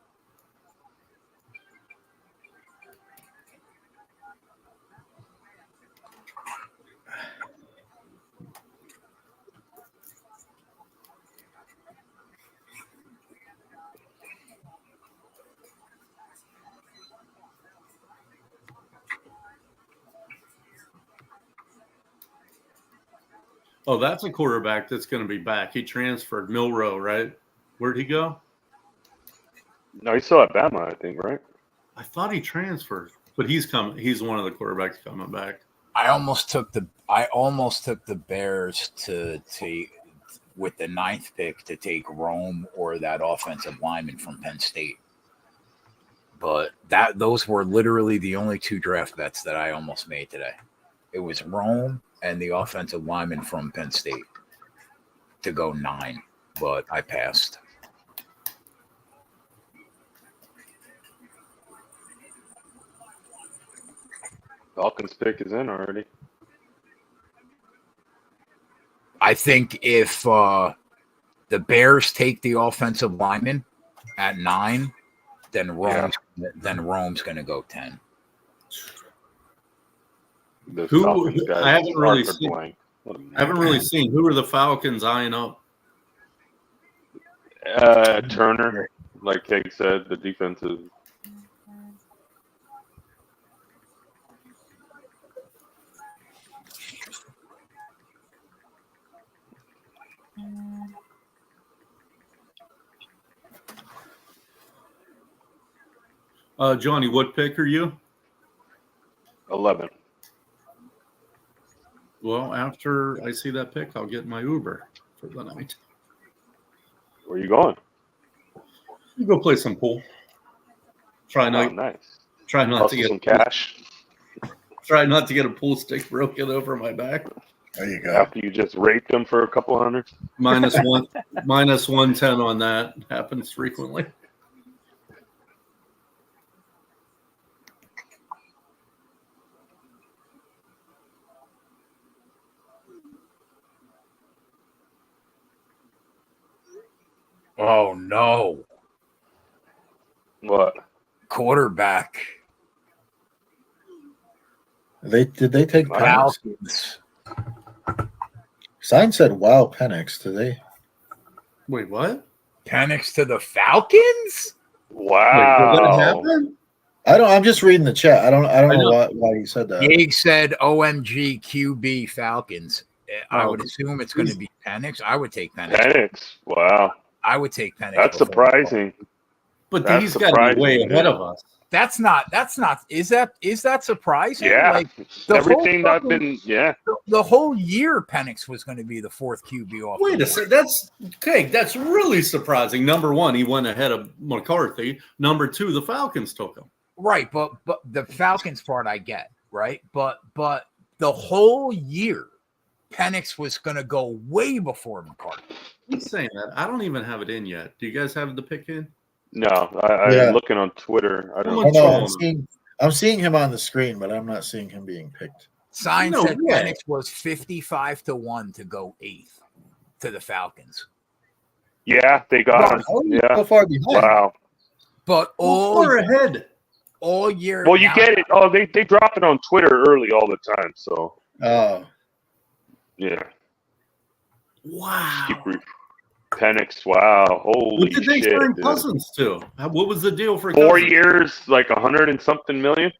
Oh, that's a quarterback that's going to be back. He transferred. Milroe, right? Where'd he go? No, he's still at Bama, I think, right? I thought he transferred, but he's coming. He's one of the quarterbacks coming back. I almost took the Bears to take with the 9th pick to take Rome or that offensive lineman from Penn State. But those were literally the only 2 draft bets that I almost made today. It was Rome and the offensive lineman from Penn State to go 9, but I passed. Falcons pick is in already. I think if the Bears take the offensive lineman at 9, then Rome's going to go 10. The Who- Falcons guys I haven't really are seen- blank. I haven't really seen who are the Falcons eyeing up. Turner, like Keg said, the defensive. Johnny, what pick are you? 11. Well, after I see that pick, I'll get my Uber for the night. Where you going? You go play some pool. Try Oh, not nice. to Hustle get some cash Try not to get a pool stick broken over my back. There you go. after you just raped them for a couple hundred. Minus 110 on that happens frequently. Oh no. What? Quarterback. Did they take Penix? Falcons. Sign said wow Penix. Did they? Wait, what? Penix to the Falcons? Wow. Wait, did that happen? I'm just reading the chat. I don't know know. why he said that. Gig said OMG QB Falcons. I Oh. would assume it's going to be Penix. I would take Penix. Penix. Wow. I would take Penix. That's before- surprising. But That's he's got to be way surprising, ahead dude. of us. That's not. Is that surprising? Yeah. Like the Everything whole I've been, yeah. the whole year Penix was going to be the 4th QB off. Wait a second. That's okay. That's really surprising. Number one, he went ahead of McCarthy. Number two, the Falcons took him. Right, but the Falcons part I get, right? But the whole year Penix was going to go way before McCarthy. He's saying that. I don't even have it in yet. Do you guys have the pick in? No, Yeah. I'm looking on Twitter. I don't Oh, Oh, no, Control. I'm seeing him on the screen, but I'm not seeing him being picked. Sign No said way. Penix was 55-1 to go 8th to the Falcons. Yeah, they got him. How are you Yeah. so far behind? Wow. But Far ahead. all year. Well, you now- get it. Oh, they drop it on Twitter early all the time. So, Oh, yeah. Wow. Penix. Wow. Holy What did they shit. sign Dude. Cousins to? What was the deal for 4 Cousins? years, like 100 and something million.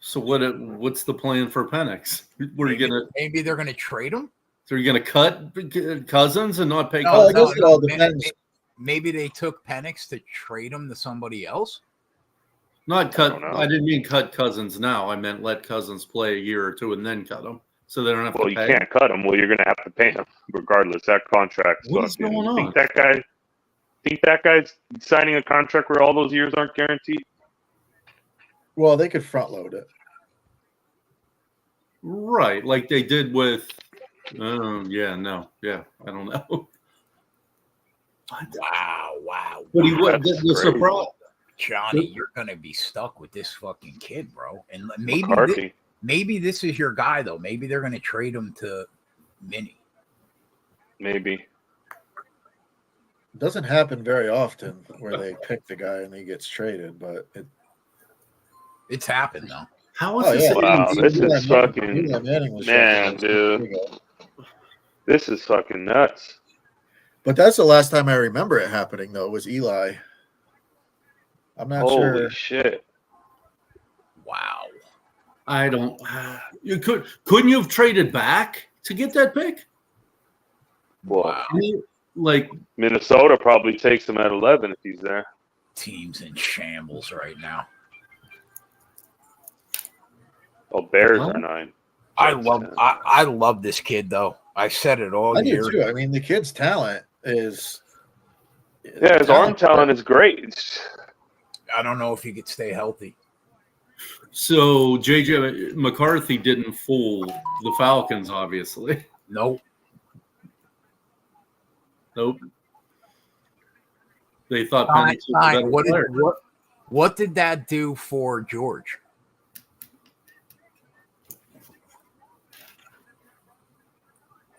So what's the plan for Penix? maybe they're going to trade him. So you're gonna cut Cousins and not pay No, I Cousins? guess it all May- depends. Maybe they took Penix to trade him to somebody else. Not cut. don't know. I didn't mean cut Cousins now. I meant let Cousins play a year or two and then cut him, so they don't have Well, to you pay. can't cut him. Well, you're going to have to pay him regardless. That contract. What is going on? Think that guy's signing a contract where all those years aren't guaranteed? Well, they could front load it. Right, like they did with. Oh yeah, no, yeah, I don't know. Wow. But he was That's the crazy. surprise. Johnny, you're gonna be stuck with this fucking kid, bro. And maybe McCarthy. maybe this is your guy though. Maybe they're gonna trade him to Mini. Maybe. It doesn't happen very often where they pick the guy and he gets traded, but It's happened though. How is Oh, this? yeah. Wow, even- this is Eli fucking Manning was man, drafted dude. This is fucking nuts. But that's the last time I remember it happening, though, was Eli. I'm not Holy sure. shit. Wow. I don't. You couldn't you have traded back to get that pick? Well, Wow. Like Minnesota probably takes him at 11 if he's there. Team's in shambles right now. Oh, Bears Huh? are 9. I love this kid though. I said it all I year. do too. I mean, the kid's talent is. Yeah, his arm talent is great. I don't know if he could stay healthy. so, JJ McCarthy didn't fool the Falcons, obviously. Nope. Nope. They thought Fine, Penix was a better player. What did that do for George?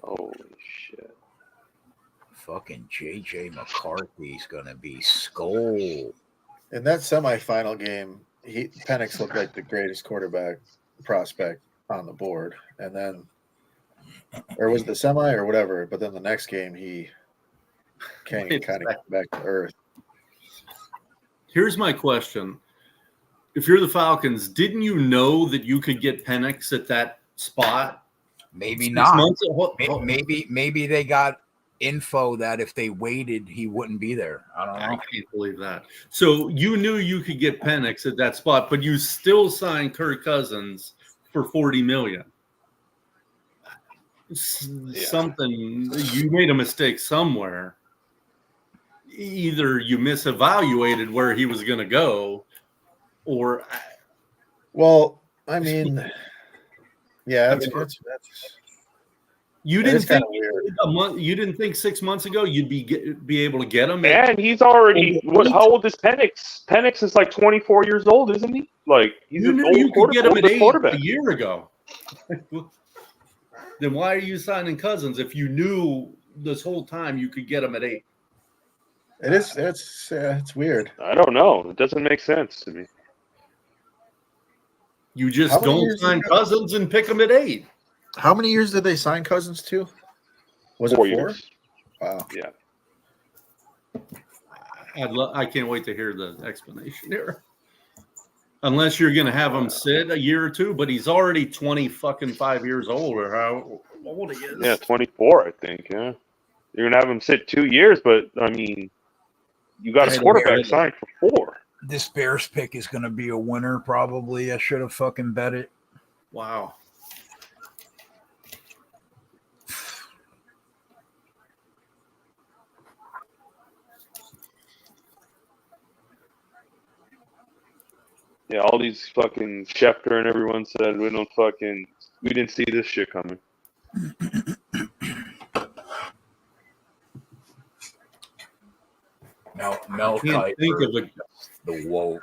Holy shit. Fucking JJ McCarthy's gonna be skull. In that semifinal game, Penix looked like the greatest quarterback prospect on the board, and then, or was it the semi or whatever? But then the next game, he kind of came back to earth. Here's my question. If you're the Falcons, didn't you know that you could get Penix at that spot? Maybe 6 not. months- Maybe they got info that if they waited, he wouldn't be there. I don't I know. can't believe that. So you knew you could get Penix at that spot, but you still signed Kirk Cousins for $40 million. Something you made a mistake somewhere. Either you misevaluated where he was going to go, or Well, I mean, yeah, that's you That didn't is kinda think weird. a month. You didn't think 6 months ago you'd be able to get him. And he's already, how old is Penix? Penix is like 24 years old, isn't he? Like, he's You an knew old you could get him at oldest 8 quarterback. a year ago. Then why are you signing Cousins if you knew this whole time you could get him at 8? It is. It's weird. I don't know. It doesn't make sense to me. You just How many don't years sign ago? Cousins and pick him at 8. How many years did they sign Cousins to? Was it 4? years. Wow. Yeah. I can't wait to hear the explanation here. Unless you're going to have him sit a year or two, but he's already 5 years old, or how old he is. Yeah, 24, I think. Yeah. You're going to have him sit 2 years, but, I mean, you got I a don't quarterback know. signed for 4. This Bears pick is gonna be a winner, probably. I should have fucking bet it. Wow. Yeah, all these fucking Schefter and everyone said we didn't see this shit coming. Mel Can't think of a the woke.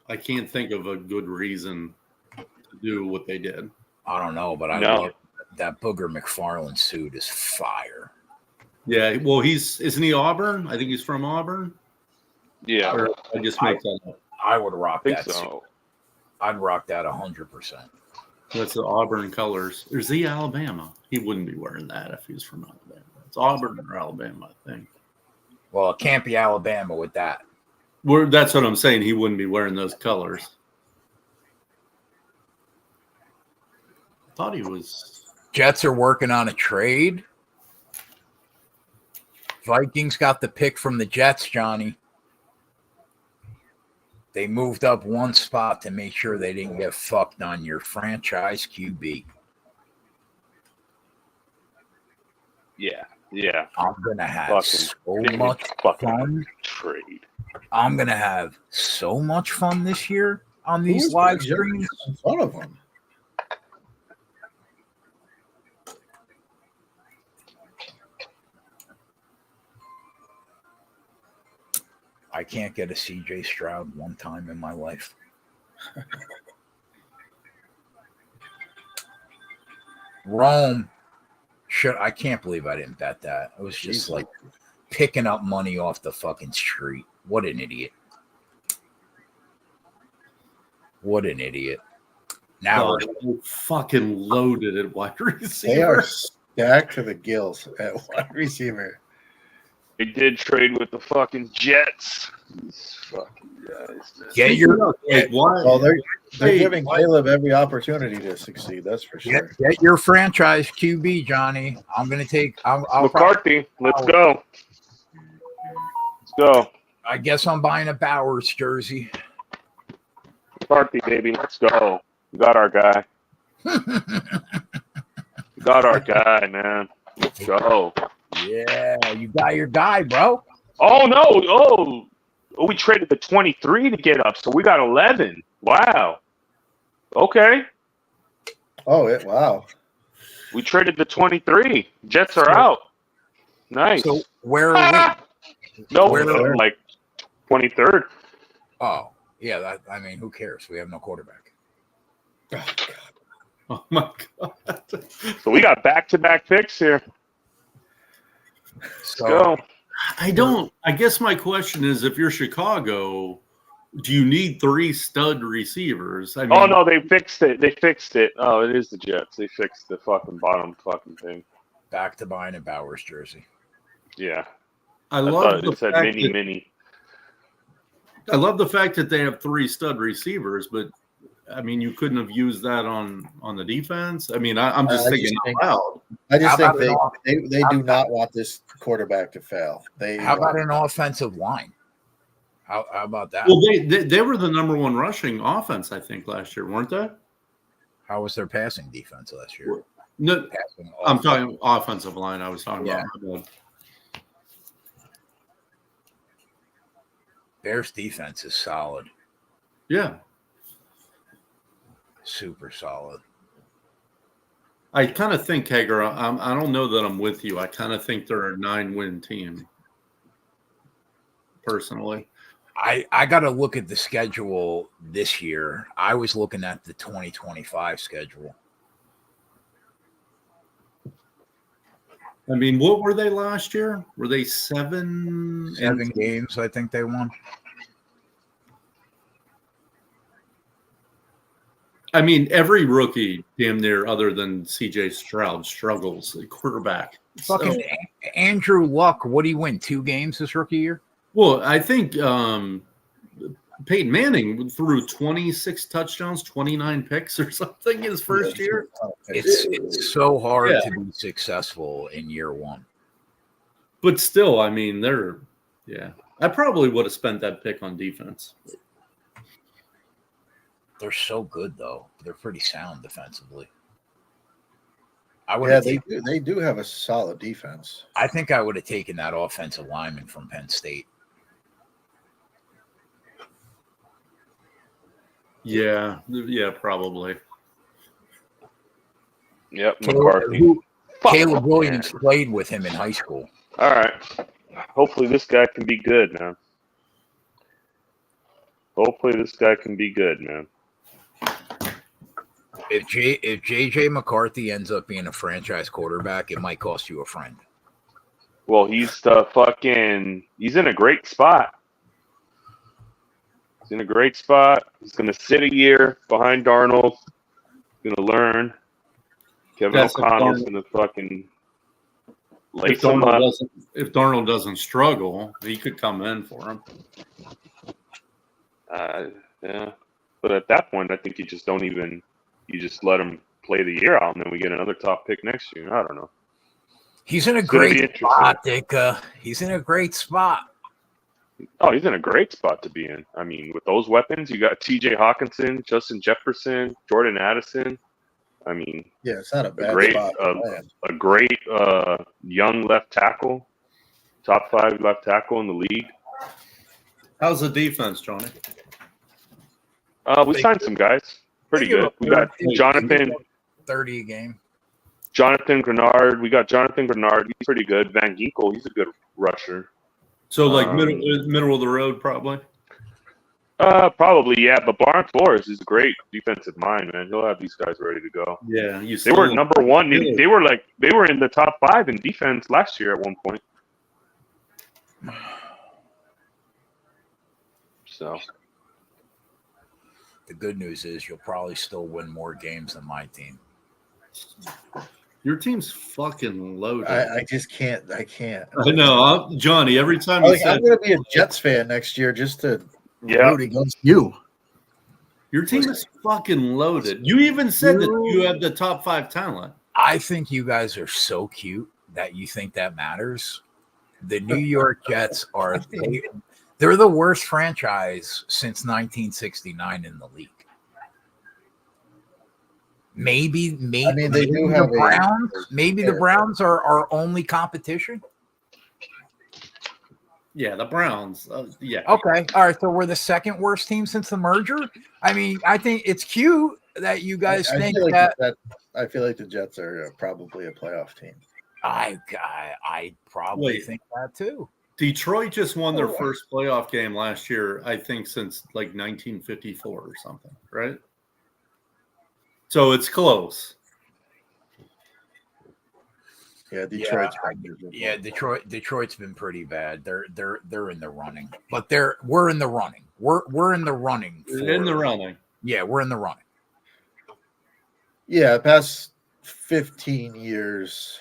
I can't think of a good reason to do what they did. I don't know, but I No. love that Booger McFarland suit is fire. Yeah, well, isn't he Auburn? I think he's from Auburn. Yeah, Or I just make that up. I would rock I think that suit. so. I'd rock that 100%. That's the Auburn colors. Or is he Alabama? He wouldn't be wearing that if he was from Alabama. It's Auburn or Alabama, I think. Well, it can't be Alabama with that. That's what I'm saying. He wouldn't be wearing those colors. Thought he was. Jets are working on a trade. Vikings got the pick from the Jets, Johnny. They moved up one spot to make sure they didn't get fucked on your franchise QB. Yeah. I'm going to have Fucking so much fucking fun. trade. I'm going to have so much fun this year. on Who these was live putting jerseys streams. in front of him? I can't get a CJ Stroud one time in my life. Rome. Shit, I can't believe I didn't bet that. It was just Jesus. like picking up money off the fucking street. What an idiot. What an idiot. Now, God, fucking loaded at wide They are receiver. stacked to the gills at wide receiver. They did trade with the fucking Jets. These fucking guys, man. get your Like, why? Well, they're Hey, giving Caleb every opportunity to succeed. That's for sure. get your franchise QB, Johnny. I'm gonna take. I'll probably, McCarthy, let's go. Let's go. I guess I'm buying a Bowers jersey. McCarthy, baby, let's go. We got our guy. We got our guy, man. Let's go. Yeah, you got your guy, bro. Oh, no. Oh, we traded the 23 to get up, so we got 11. Wow. Okay. Oh, wow. We traded the 23. Jets are out. Nice. So where are we? No, where- like 23rd. Oh, yeah. That, I mean, who cares? We have no quarterback. Oh, God. Oh my god. So we got back-to-back picks here. Let's So go. I guess my question is, if you're Chicago, do you need 3 stud receivers? I mean, Oh, no, they fixed it. They fixed it. Oh, it is the Jets. They fixed the fucking bottom fucking thing. back to buying a Bowers jersey. Yeah. I I love thought the it said fact mini. I love the fact that they have 3 stud receivers, but I mean, you couldn't have used that on the defense. I mean, I'm just I thinking just think- out loud. I just How think about they do not want this quarterback to fail. How about an offensive line? How about that? Well, they were the number 1 rushing offense, I think, last year, weren't they? How was their passing defense last year? No, Passing I'm offense. talking offensive line. I was talking Yeah. about. Bears defense is solid, Yeah, super solid. I kind of think, Hager, I don't know that I'm with you. I kind of think they're a 9-win team, personally. I got to look at the schedule this year. I was looking at the 2025 schedule. I mean, what were they last year? Were they 7? 7 games, I think they won. I mean, every rookie, damn near, other than C.J. Stroud, struggles at quarterback. Fucking So, Andrew Luck. What did he win? 2 games this rookie year? well, I think Peyton Manning threw 26 touchdowns, 29 picks or something his first year. It's so hard Yeah. to be successful in year 1. But still, I mean, I probably would have spent that pick on defense. They're so good though. They're pretty sound defensively. I would Yeah, have. they do have a solid defense. I think I would have taken that offensive lineman from Penn State. Yeah, probably. Yep, McCarthy. Fuck, Caleb Williams man. played with him in high school. All right. Hopefully this guy can be good, man. Hopefully this guy can be good, man. If JJ McCarthy ends up being a franchise quarterback, it might cost you a friend. Well, he's in a great spot. He's in a great spot. He's going to sit a year behind Darnold. He's going to learn. Kevin That's if O'Connell's Darnold- going to fucking If lace him up. Darnold doesn't struggle, he could come in for him. Yeah. But at that point, I think you just let him play the year out, and then we get another top pick next year. I don't know. He's in a It's gonna be great interesting. spot, Dick. He's in a great spot. Oh, he's in a great spot to be in. I mean, with those weapons, you got T.J. Hawkinson, Justin Jefferson, Jordan Addison. I mean, Yeah, it's not a bad great, spot. to land. a great young left tackle, top 5 left tackle in the league. How's the defense, Johnny? We signed some guys. Pretty They give good. up We got 30. Jonathan 30 a game. Grenard. We got Jonathan Grenard. He's pretty good. Van Ginkel, he's a good rusher. So like middle of the road, probably. Probably, yeah. But Brian Flores is a great defensive mind, man. He'll have these guys ready to go. Yeah, They were number one. They were in the top 5 in defense last year at one point. So The good news is you'll probably still win more games than my team. Your team's fucking loaded. I just can't. I can't. I know, Johnny. Every time you said I'm going to be a Jets fan next year just to yeah. root against you. your team is fucking loaded, you even said that you have the top 5 talent. I think you guys are so cute that you think that matters. The New York Jets they're the worst franchise since 1969 in the league. Maybe I mean, they do have the Browns. Maybe the Browns are our only competition. Yeah, the Browns. Yeah. Okay. All right. So we're the second worst team since the merger. I mean, I think it's cute that you guys think feel like that. I feel like the Jets are probably a playoff team. I probably think that too. Detroit just won their first playoff game last year, I think, since like 1954 or something, right? So it's close. Yeah, Detroit's Detroit's been pretty bad. They're in the running, but we're in the running. We're in the running. In the running. Yeah, we're in the running. Yeah, past 15 years.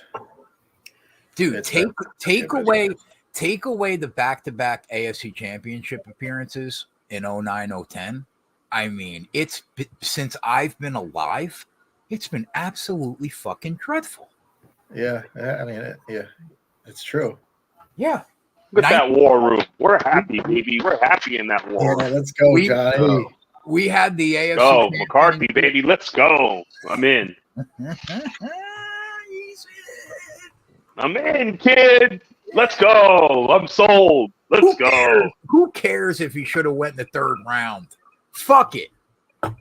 Dude, take away the back-to-back AFC Championship appearances in 09-010. I mean, since I've been alive, it's been absolutely fucking dreadful. Yeah, I mean, it's true. Yeah. Look at that war room. We're happy, baby. We're happy in that war Yeah, room. let's go, Johnny. We had the AFC. Go, McCarthy, baby. Let's go. I'm in. I'm in, kid. Let's go. I'm sold. Let's go. Who cares if he should have went in the 3rd round? Fuck it. Oh,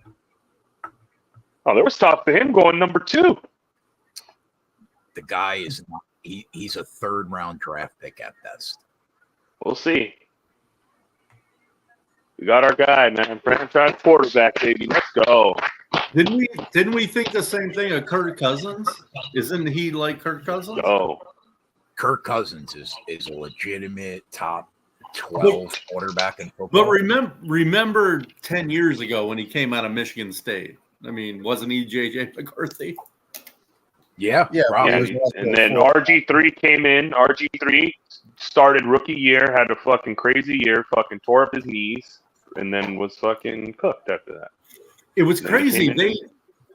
there was talk to him going number 2. The guy is not. He's a 3rd round draft pick at best. We'll see. We got our guy, man. Franchise quarterback, baby. Let's go. Didn't we think the same thing of Kirk Cousins? Isn't he like Kirk Cousins? Go. Kirk Cousins is a legitimate top 12 quarterback in football. But remember 10 years ago when he came out of Michigan State. I mean, wasn't he J.J. McCarthy? Yeah, probably. Yeah, and then RG3 came in. RG3 started rookie year, had a fucking crazy year, fucking tore up his knees, and then was fucking cooked after that. It was crazy.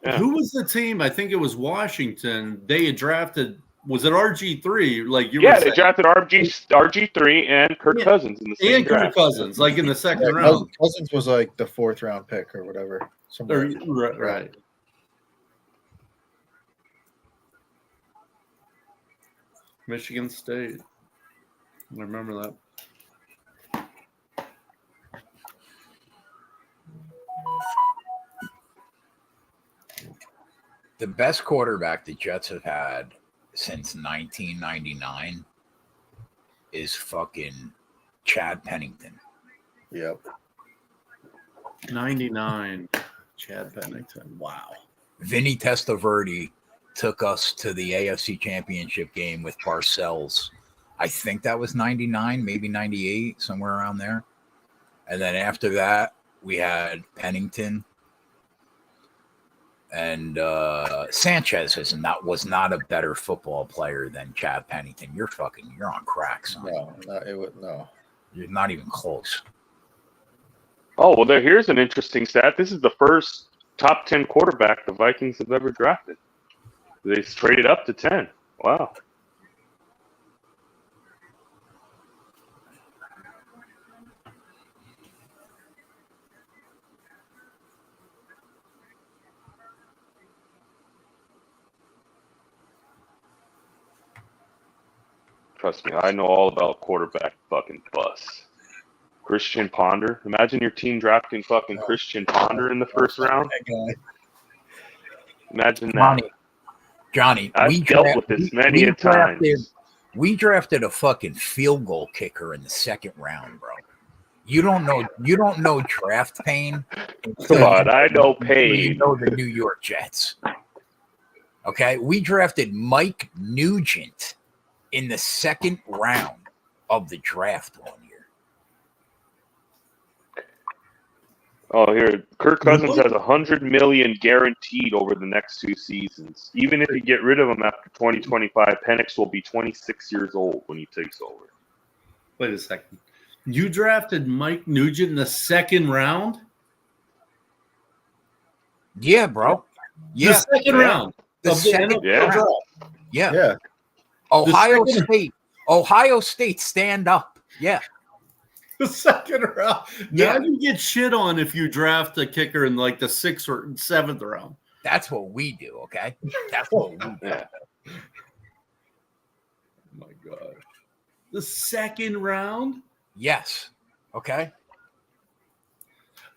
Yeah. Who was the team? I think it was Washington. They had drafted. Was it RG3? Like you? Yeah, they drafted RG3 and Kirk Cousins in the same draft. Kirk Cousins, like in the second round. Cousins was like the 4th round pick or whatever. Right. Michigan State. I remember that. The best quarterback the Jets have had since 1999 is fucking Chad Pennington. Yep. 99. Chad Pennington. Wow. Vinny Testaverde took us to the AFC Championship game with Parcells. I think that was 99, maybe 98, somewhere around there. And then after that, we had Pennington. And Sanchez was not a better football player than Chad Pennington. You're on crack, son. No. You're not even close. Oh, well, here's an interesting stat. This is the first top 10 quarterback the Vikings have ever drafted. They traded up to 10. Wow. Trust me, I know all about quarterback fucking bust. Christian Ponder. Imagine your team drafting fucking Christian Ponder in the first round. That guy. Imagine that. Johnny, I've dealt with this many a times. We drafted a fucking field goal kicker in the second round, bro. You don't know draft pain. Come on, I know You pain. know the New York Jets. Okay, we drafted Mike Nugent in the second round of the draft one year. Oh, here, Kirk Cousins has $100 million guaranteed over the next 2 seasons. Even if you get rid of him after 2025, Penix will be 26 years old when he takes over. Wait a second. You drafted Mike Nugent in the second round? Yeah, bro. Yeah, The second round. the of the second NFL Yeah. draft. yeah. Yeah. Ohio State, stand up. Yeah. The second round. Yeah. Now you get shit on if you draft a kicker in like the 6th or 7th round. That's what we do, okay? That's what we do. Yeah. Oh my God. The second round? Yes. Okay.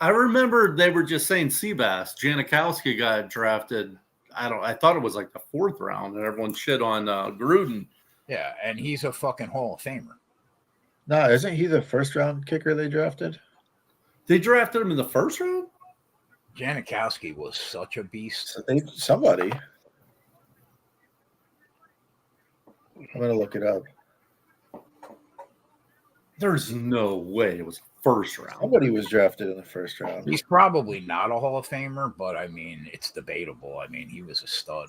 I remember they were just saying Seabass. Janikowski got drafted. I thought it was like the 4th round, and everyone shit on Gruden. Yeah, and he's a fucking Hall of Famer. No, isn't he the first round kicker they drafted? They drafted him in the 1st round? Janikowski was such a beast. Somebody. I'm gonna look it up. There's no way it was 1st round. Somebody was drafted in the first round. He's probably not a Hall of Famer, but I mean, it's debatable. I mean, he was a stud.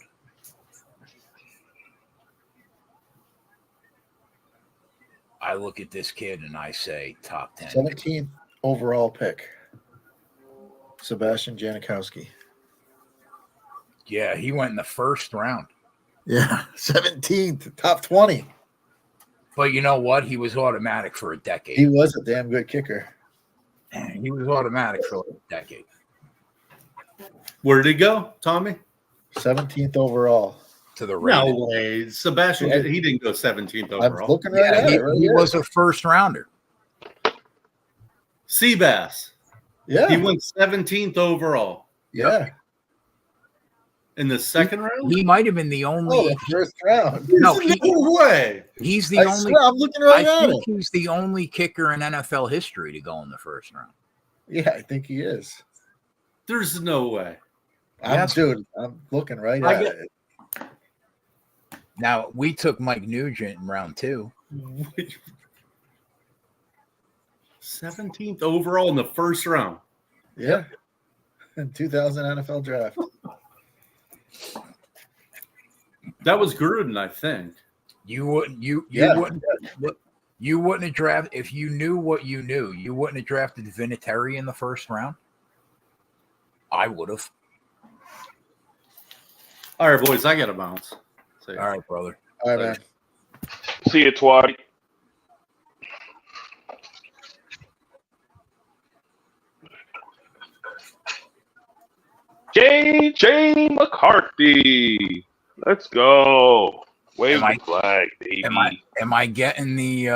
I look at this kid and I say top 10. 17th overall pick. Sebastian Janikowski. Yeah, he went in the first round. Yeah, 17th, top 20. But you know what? He was automatic for a decade. He was a damn good kicker. He was automatic for a decade. Where did he go, Tommy? 17th overall. To the No Raiders. way. Sebastian, Yeah. he didn't go 17th I'm overall. looking right Yeah, at he, it. Right he here. was a first rounder. Seabass. Yeah. He went 17th overall yeah. in the second round? He might have been the only. Oh, the first round. No, There's no way. he's the I only. swear, I'm looking right I at think it. he's the only kicker in NFL history to go in the first round. Yeah, I think he is. There's no way. Dude, I'm looking right I at get- it. Now we took Mike Nugent in round 2. 17th overall in the first round. Yeah. In 2000 NFL draft. That was Gruden, I think. You wouldn't. You Yeah. wouldn't. You wouldn't have drafted if you knew what you knew. You wouldn't have drafted Vinatieri in the first round. I would have. All right, boys, I got to bounce. See. All right, brother. All right, man. See you, Twatty. J.J. McCarthy. Let's go. Wave Am the flag, baby. Am I getting the?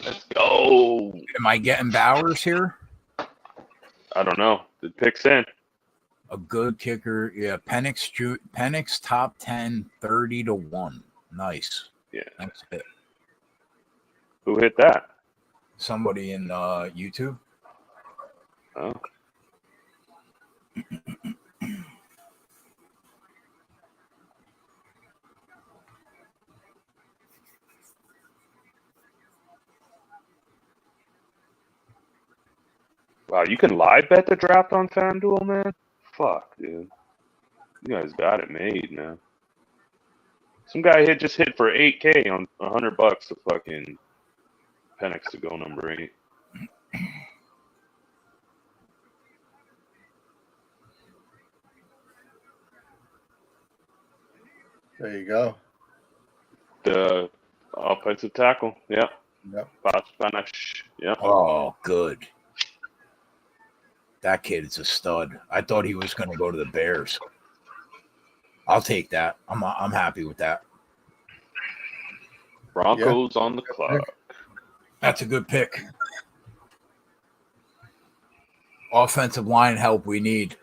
Let's go. Am I getting Bowers here? I don't know. The pick's in. A good kicker. Yeah, Penix top 10, 30-1. Nice. Yeah. That's it. Who hit that? Somebody in YouTube. Oh. Wow, you can live bet the draft on FanDuel, man? Fuck, dude. You guys got it made, man. Some guy just hit for $8K on $100 to fucking Penix to go number 8. There you go. The offensive tackle. Yep. Yep. Spanish. Yep. Oh, good. That kid is a stud. I thought he was going to go to the Bears. I'll take that. I'm happy with that. Broncos on the clock. That's a good pick. Offensive line help we need.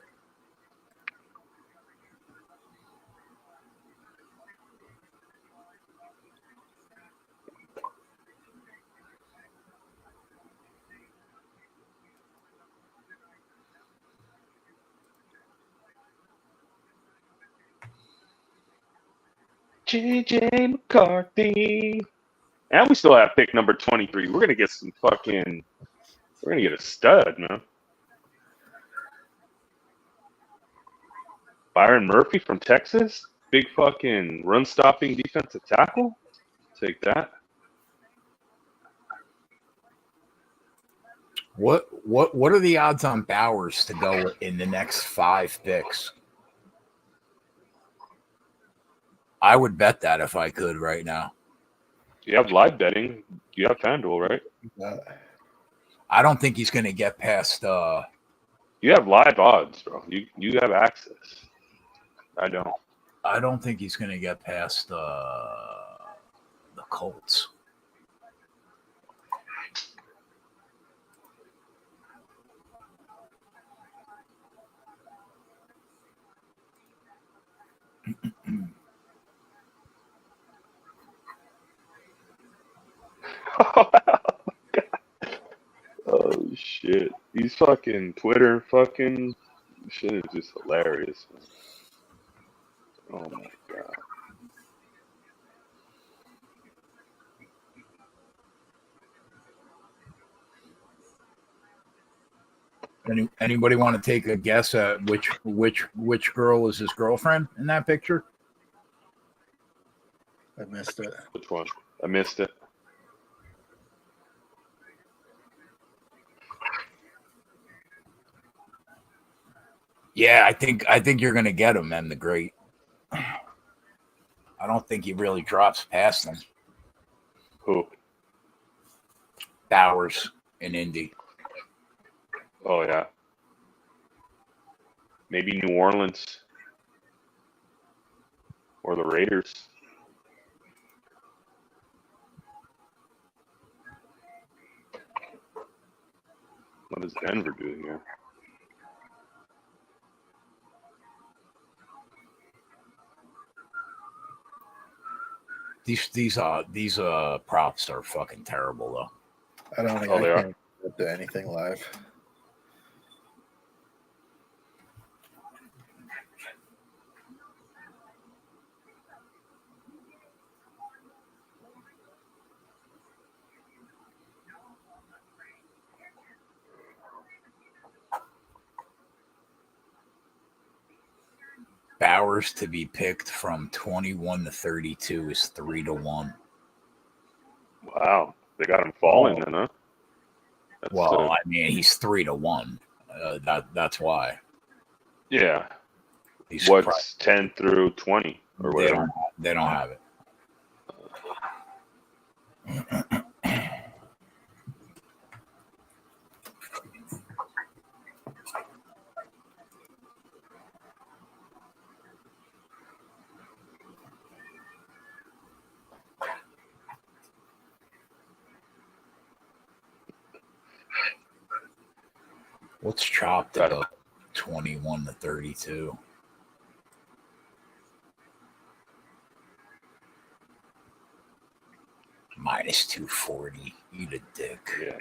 JJ McCarthy. And we still have pick number 23. We're gonna get some fucking. We're gonna get a stud, man. Byron Murphy from Texas, big fucking run-stopping defensive tackle. Take that. What are the odds on Bowers to go in the next 5 picks? I would bet that if I could right now. You have live betting. You have FanDuel, right? I don't think he's going to get past. You have live odds, bro. You have access. I don't. I don't think he's going to get past the Colts. Oh shit! These fucking Twitter fucking shit is just hilarious. Man. Oh my god! Anybody want to take a guess at which girl is his girlfriend in that picture? I missed it. Which one? I missed it. Yeah, I think you're gonna get him, and the great. I don't think he really drops past him. Who? Bowers in Indy. Oh yeah. Maybe New Orleans or the Raiders. What is Denver doing here? These props are fucking terrible though. I don't think Oh, they I are? can do anything live. Bowers to be picked from 21 to 32 is 3-1. Wow, they got him falling then, huh? That's, Well, I mean, he's 3-1. That's why. yeah. He's What's 10 through 20 or whatever? They don't have it. What's chopped Got it. up 21 to 32? Minus 240. Eat a dick. Yeah.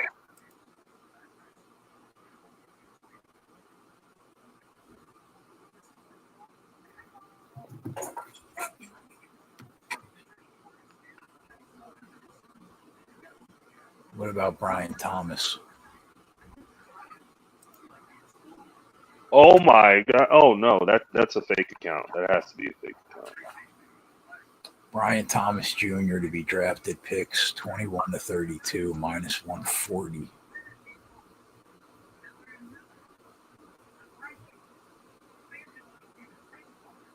What about Brian Thomas? Oh my god! Oh no, that's a fake account. That has to be a fake account. Brian Thomas Jr. to be drafted picks 21 to 32, minus 140.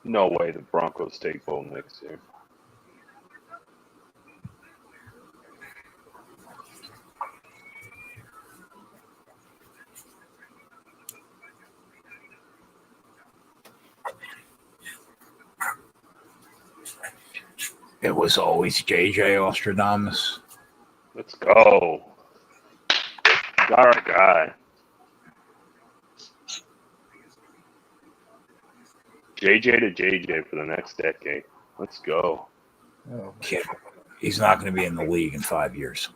No way the Broncos take Bo Nix here. It was always JJ Ostradamus. Let's go. Got our guy. JJ to JJ for the next decade. Let's go. Oh, Kid, he's not going to be in the league in 5 years.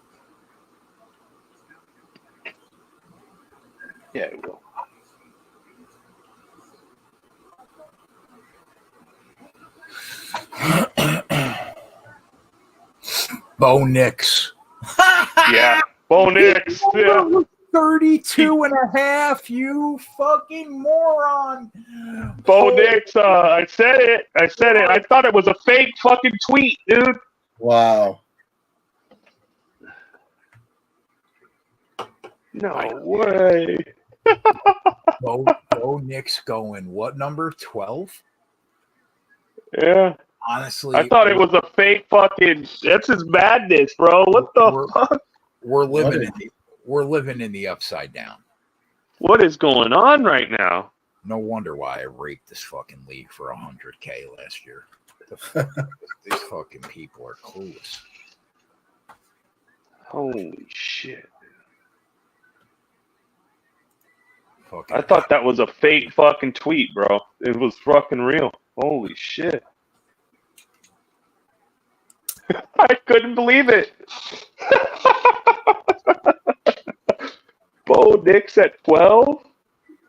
Yeah, he will. Bo Nix. Yeah. Bo Nix. Yeah. 32 and a half, you fucking moron. Bo Nix. I said it. I thought it was a fake fucking tweet, dude. wow. No way. Bo Nix going, what number? 12? Yeah. Honestly, I thought it was a fake fucking. That's his madness, bro. What the fuck? We're living in the upside down. What is going on right now? No wonder why I raped this fucking league for $100K last year. These fucking people are clueless. Holy shit. Fucking I thought that was a fake fucking tweet, bro. It was fucking real. Holy shit. I couldn't believe it. Bo Nix at 12?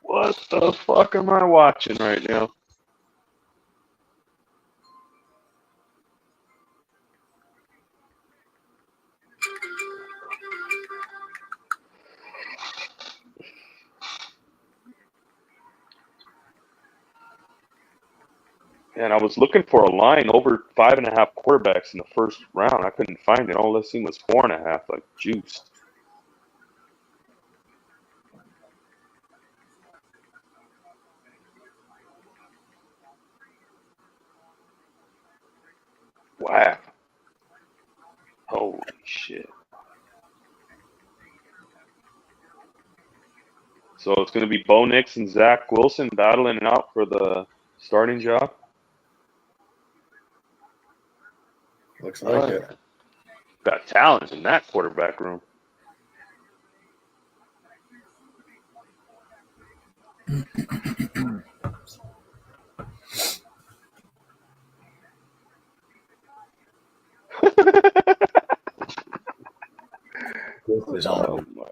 What the fuck am I watching right now? And I was looking for a line over 5.5 quarterbacks in the first round. I couldn't find it. All I seen was 4.5, like juiced. Wow. Holy shit. So it's going to be Bo Nix and Zach Wilson battling it out for the starting job? Looks like it. Got talent in that quarterback room.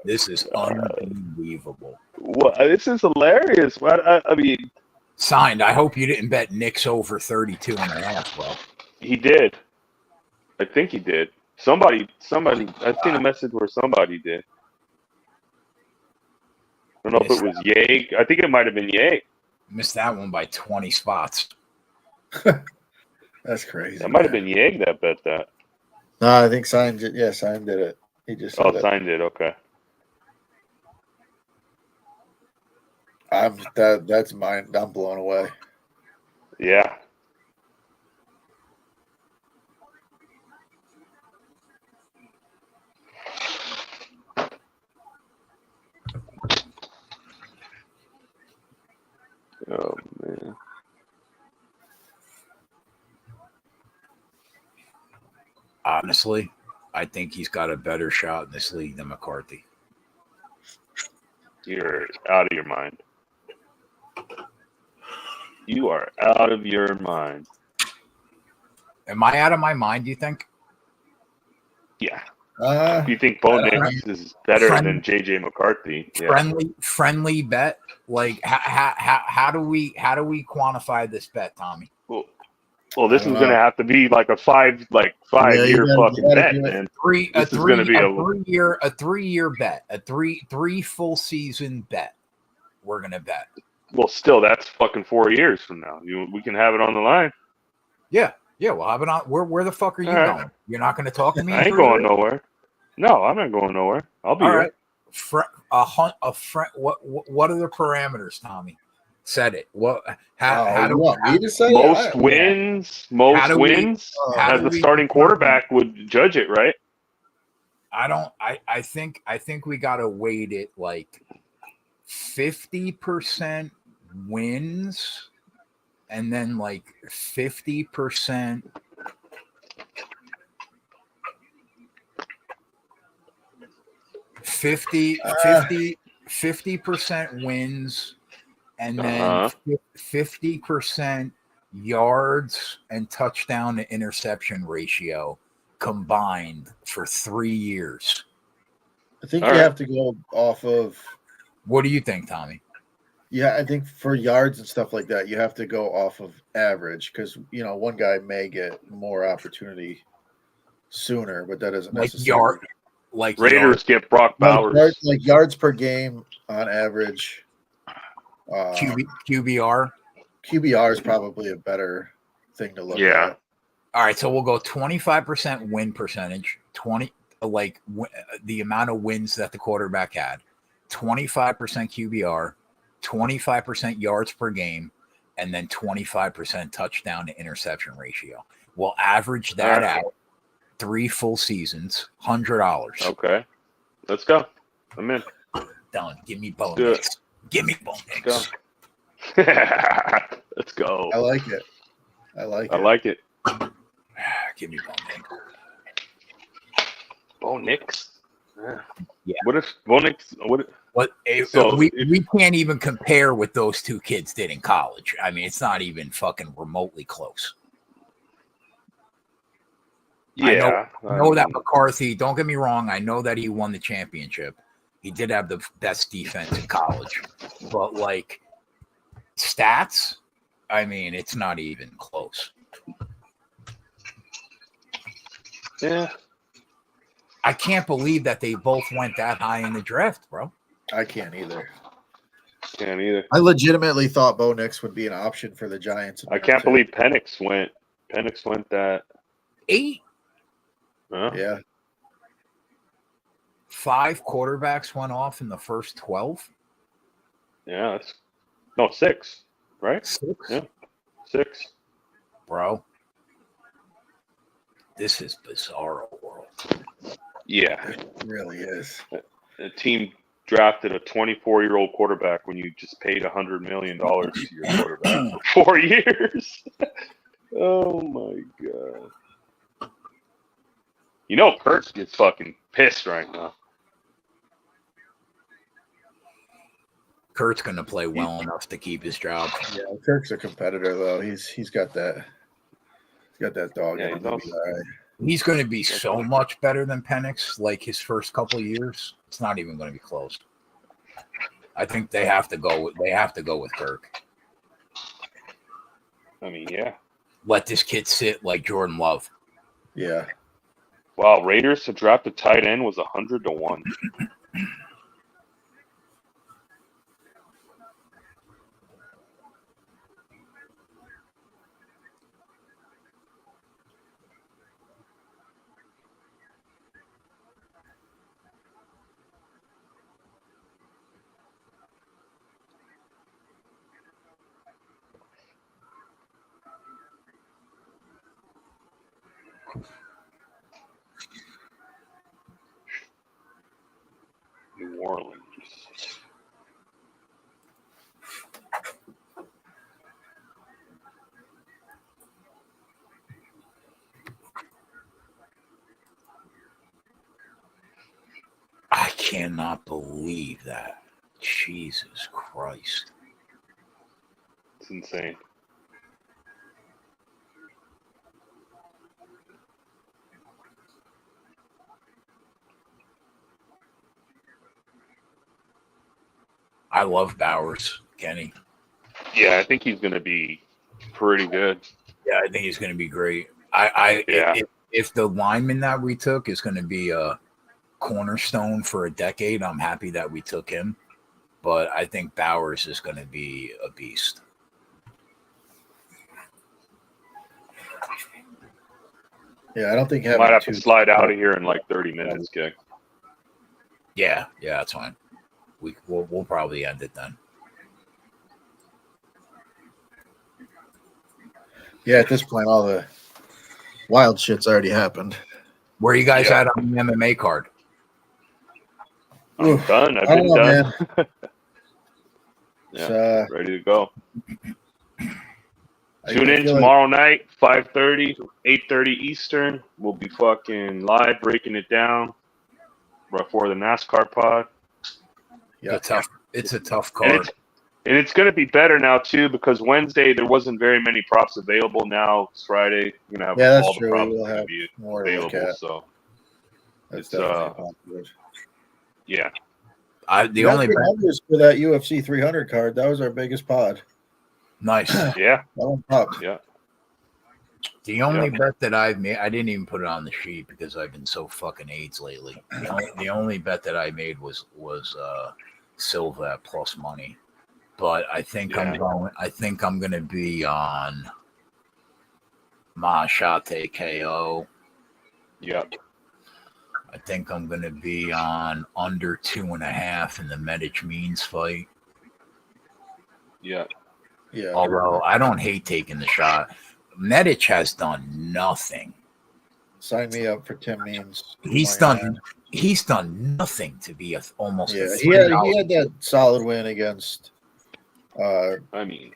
This is unbelievable. What? This is hilarious. I mean, Signed. I hope you didn't bet Knicks over 32 and a half, bro. he did. I think he did. Somebody. I've seen a message where somebody did. I don't know if it was Yeg. I think it might have been Yeg. Missed that one by 20 spots. That's crazy. That might have been Yeg that bet that. No, I think Sign did. Yeah, Sign did it. He just said it. Signed it. Okay. That's mine. I'm blown away. Yeah. Oh man. Honestly, I think he's got a better shot in this league than McCarthy. You're out of your mind. You are out of your mind. Am I out of my mind, do you think? Yeah. Uh, You think Bo Nix is better than JJ McCarthy? Yeah. Friendly bet. Like how do we quantify this bet, Tommy? Well, this is going to have to be like a five-year fucking bet, man. This is going to be a 3-year bet, a three full season bet. We're gonna bet. Well, still, that's fucking 4 years from now. We can have it on the line. Yeah. We'll have it on. Where the fuck are you going? You're not gonna talk to me? I ain't going nowhere. No, I'm not going nowhere. I'll be here. What are the parameters, Tommy? Said it. What? how do you want me to say most wins? Most wins as the starting quarterback would judge it, right? I think we gotta weight it like 50% wins, and then like 50%. 50% wins, and then 50% yards and touchdown to interception ratio combined for 3 years. I think All you right. have to go off of. What do you think, Tommy? Yeah, I think for yards and stuff like that, you have to go off of average because one guy may get more opportunity sooner, but that doesn't Like necessarily. Raiders get Brock Bowers. Like yards per game on average. QBR. QBR is probably a better thing to look Yeah. at. All right, so we'll go 25% win percentage, the amount of wins that the quarterback had, 25% QBR, 25% yards per game, and then 25% touchdown to interception ratio. We'll average that out 3 full seasons, $100. Okay. Let's go. I'm in. Done. Give me Bo Do it. Nix. Give me Bo Nix. Let's go. I like it. I like it. Give me Bo Nix. Bo Nix. Yeah. What if Bo Nix? We can't even compare what those two kids did in college. I mean, it's not even fucking remotely close. Yeah. I know that McCarthy, don't get me wrong, I know that he won the championship. He did have the best defense in college. But, like, stats, I mean, it's not even close. Yeah. I can't believe that they both went that high in the draft, bro. I can't either. Can't either. I legitimately thought Bo Nix would be an option for the Giants. I can't believe Penix went that 8. Huh? Yeah. 5 quarterbacks went off in the first 12. Yeah, 6, right? 6. Yeah. 6. Bro. This is bizarro world. Yeah. It really is. A team drafted a 24-year-old quarterback when you just paid $100 million to your quarterback for 4 years. Oh my god. Kurtz gets fucking pissed right now. Kurt's going to play well enough to keep his job. Yeah, Kirk's a competitor though. He's got that. He's got that dog. Yeah, in him. He'll be all right. He's going to be so much better than Penix. Like his first couple of years, it's not even going to be close. I think they have to go with Kirk. I mean, yeah. Let this kid sit like Jordan Love. Yeah. Wow, Raiders to draft a tight end was 100-1. New Orleans. I cannot believe that. Jesus Christ. It's insane. I love Bowers, Kenny. Yeah, I think he's going to be pretty good. Yeah, I think he's going to be great. If the lineman that we took is going to be a cornerstone for a decade, I'm happy that we took him. But I think Bowers is going to be a beast. Yeah, I don't think Might have to slide out of here in like 30 minutes, Kick. Yeah, that's fine. We'll probably end it then. Yeah, at this point, all the wild shit's already happened. Where you guys at on the MMA card? I'm done. I've been done. Yeah, ready to go. Tune in tomorrow night, 5:30, 8:30 Eastern. We'll be fucking live breaking it down. before the NASCAR pod. Yeah. It's a tough And card. it's going to be better now too because Wednesday there wasn't very many props available. Now it's Friday. You're gonna have Yeah, that's all the true. props We'll gonna have be more to look available. at. So That's it's, definitely a positive. yeah, The only numbers for that UFC 300 card. That was our biggest pod. nice. yeah, That one popped. yeah. The only bet that I've made, I didn't even put it on the sheet because I've been so fucking AIDS lately. The only bet that I made was Silva at plus money, but I think I'm gonna be on Mahashate KO. Yep. I think I'm gonna be on under 2.5 in the Medic Means fight. Yeah. Yeah. Although I don't hate taking the shot. Medic has done nothing. Sign me up for Tim Means. He's done nothing to be almost. Yeah, a he had $3. that solid win against. I mean,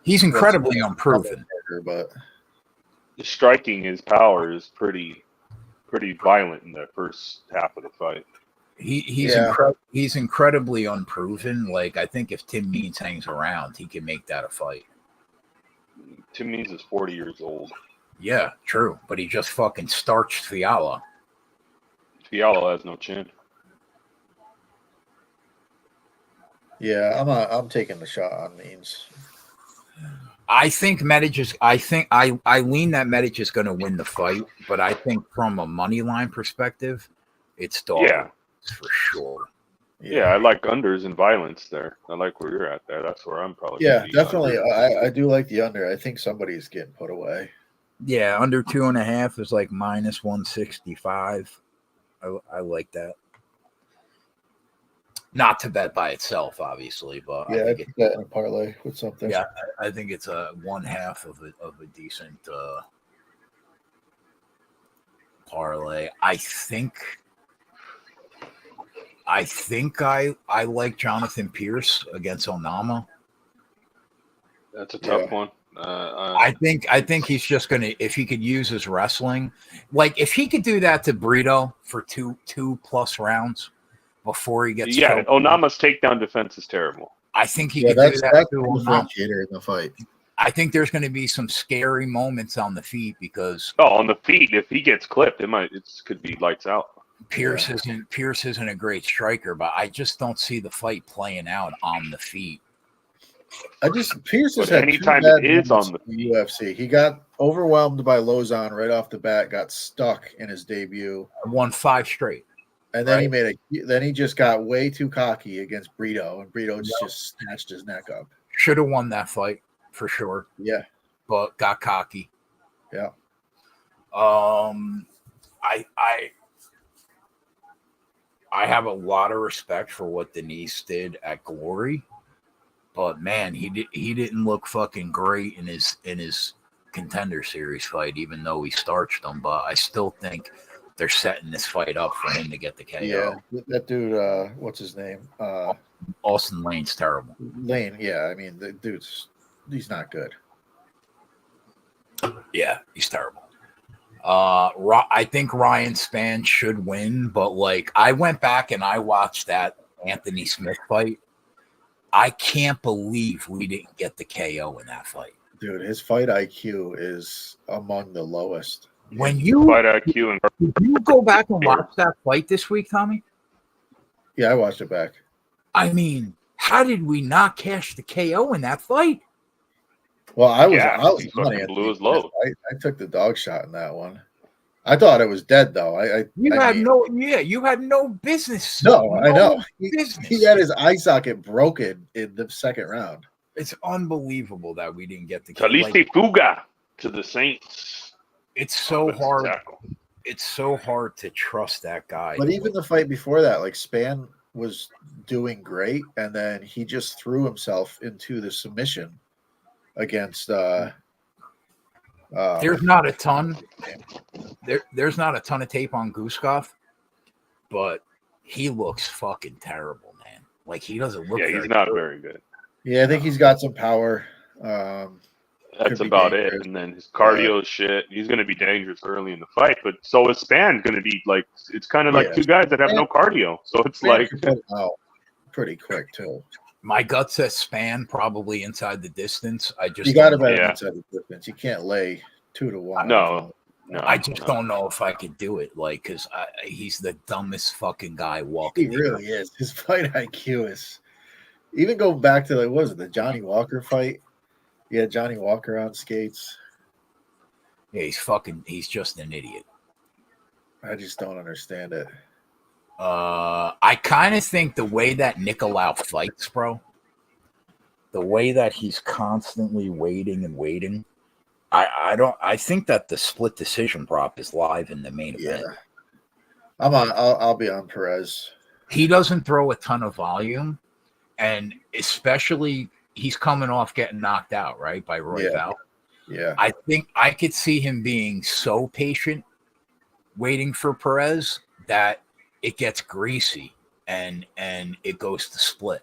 He's incredibly unproven. But the striking, his power is pretty violent in the first half of the fight. He's incredibly unproven. Like I think if Tim Means hangs around, he can make that a fight. Tim Means is 40 years old. Yeah, true. But he just fucking starched Fiala. Fiala has no chin. yeah, I'm taking the shot on Means. I think Medic is. I lean that Medic is going to win the fight, but I think from a money line perspective, it's dog Yeah. for sure. Yeah, I like unders and violence there. I like where you're at there. That's where I'm probably. Yeah, gonna be definitely. under. I do like the under. I think somebody's getting put away. Yeah, under 2.5 is like minus 165. I like that. Not to bet by itself, obviously, but Yeah, I I think put that in a parlay with something. yeah, I think it's a 1/2 of a decent parlay. I think I like Jonathan Pierce against Onama. That's a tough Yeah. one. I think he's just gonna, if he could use his wrestling, like if he could do that to Brito for two plus rounds before he gets choked, Onama's takedown defense is terrible. I think he Yeah, could do that's that the to Onama. differentiator in the fight. I think there's going to be some scary moments on the feet because Oh, on the feet, if he gets clipped, it could be lights out. Pierce isn't a great striker, but I just don't see the fight playing out on the feet. Pierce has But had anytime two bad it is moments on in the UFC. He got overwhelmed by Lozon right off the bat, got stuck in his debut, Won 5 straight. and then Right. he just got way too cocky against Brito, and Brito just snatched his neck up. Should have won that fight for sure, Yeah, but got cocky. yeah. I have a lot of respect for what Denise did at Glory, but man, he didn't look fucking great in his Contender Series fight, even though he starched him. But I still think they're setting this fight up for him to get the KO. Yeah, that dude, what's his name? Austin Lane's terrible. Lane. Yeah, I mean, the dude's he's not good. Yeah, he's terrible. I think Ryan Spann should win, but like I went back and I watched that Anthony Smith fight. I can't believe we didn't get the KO in that fight. Dude, his fight IQ is among the lowest. When you Fight IQ and did you go back and watch that fight this week, Tommy? Yeah, I watched it back. I mean, how did we not cash the KO in that fight? Well, I was he money fucking at blew the his load. end. I took the dog shot in that one. I thought it was dead though. You I had mean, no business. No, I know. Business. He had his eye socket broken in the second round. It's unbelievable that we didn't get the Taliste Fuga to the Saints. It's so Offensive hard. tackle. It's so hard to trust that guy. But even the fight before that, like Spann was doing great, and then he just threw himself into the submission against. There's not a ton. There's not a ton of tape on Guskov, but he looks fucking terrible, man. Like he doesn't look. Yeah, he's not very good. Yeah, I think he's got some power. That's Could be about it. dangerous. And then his cardio is shit. He's going to be dangerous early in the fight, but so is Span going to be like, it's kind of like Yeah. two guys that have no cardio. So it's Man like, could put him out pretty quick too. My gut says Span probably inside the distance. I just You got to don't- bet him Yeah. inside the distance. You can't lay 2-1. No. I just don't know if I could do it. Like, because he's the dumbest fucking guy He walking. the really is. His fight IQ is. Even go back to like, what was it, the Johnny Walker fight? Yeah, Johnny Walker on skates. Yeah, he's just an idiot. I just don't understand it. I kind of think the way that Nicolau fights, bro, the way that he's constantly waiting and waiting, I think that the split decision prop is live in the main Yeah, event. I'll be on Perez. He doesn't throw a ton of volume, and especially he's coming off getting knocked out, right, by Royval. Yeah, I think I could see him being so patient, waiting for Perez, that it gets greasy and it goes to split.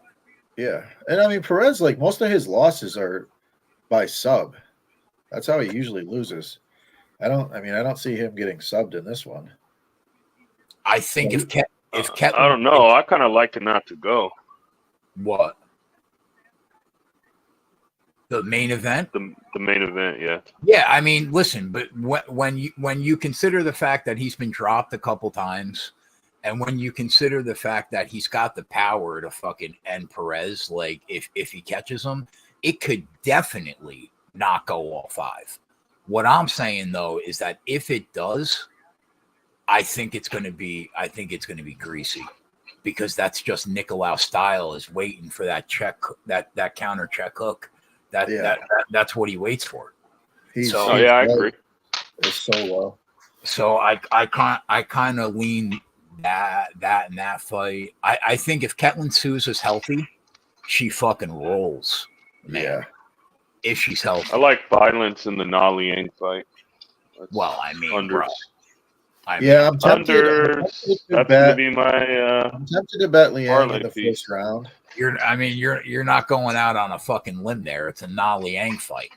yeah, and I mean Perez, like most of his losses are by sub. That's how he usually loses. I don't see him getting subbed in this one. I think if Ketlin, I don't know. I kind of like it not to go. What? The main event? The main event, yeah. Yeah, I mean, listen, but when you consider the fact that he's been dropped a couple times, and when you consider the fact that he's got the power to fucking end Perez, like if he catches him, it could definitely not go all five. What I'm saying though is that if it does, I think it's going to be greasy, because that's just Nicolau style, is waiting for that check, that counter check hook. That's what he waits for. I agree. It's so low. So I kind of lean that in that fight. I think if Ketlin Souza's healthy, she fucking rolls, man. Yeah. If she's healthy. I like violence in the Na Liang fight. Well, I mean, unders. bro. I'm tempted. Unders. That's gonna be my. I'm tempted to bet Liang parlay in the piece. first round. You're not going out on a fucking limb there. It's a Na Liang fight.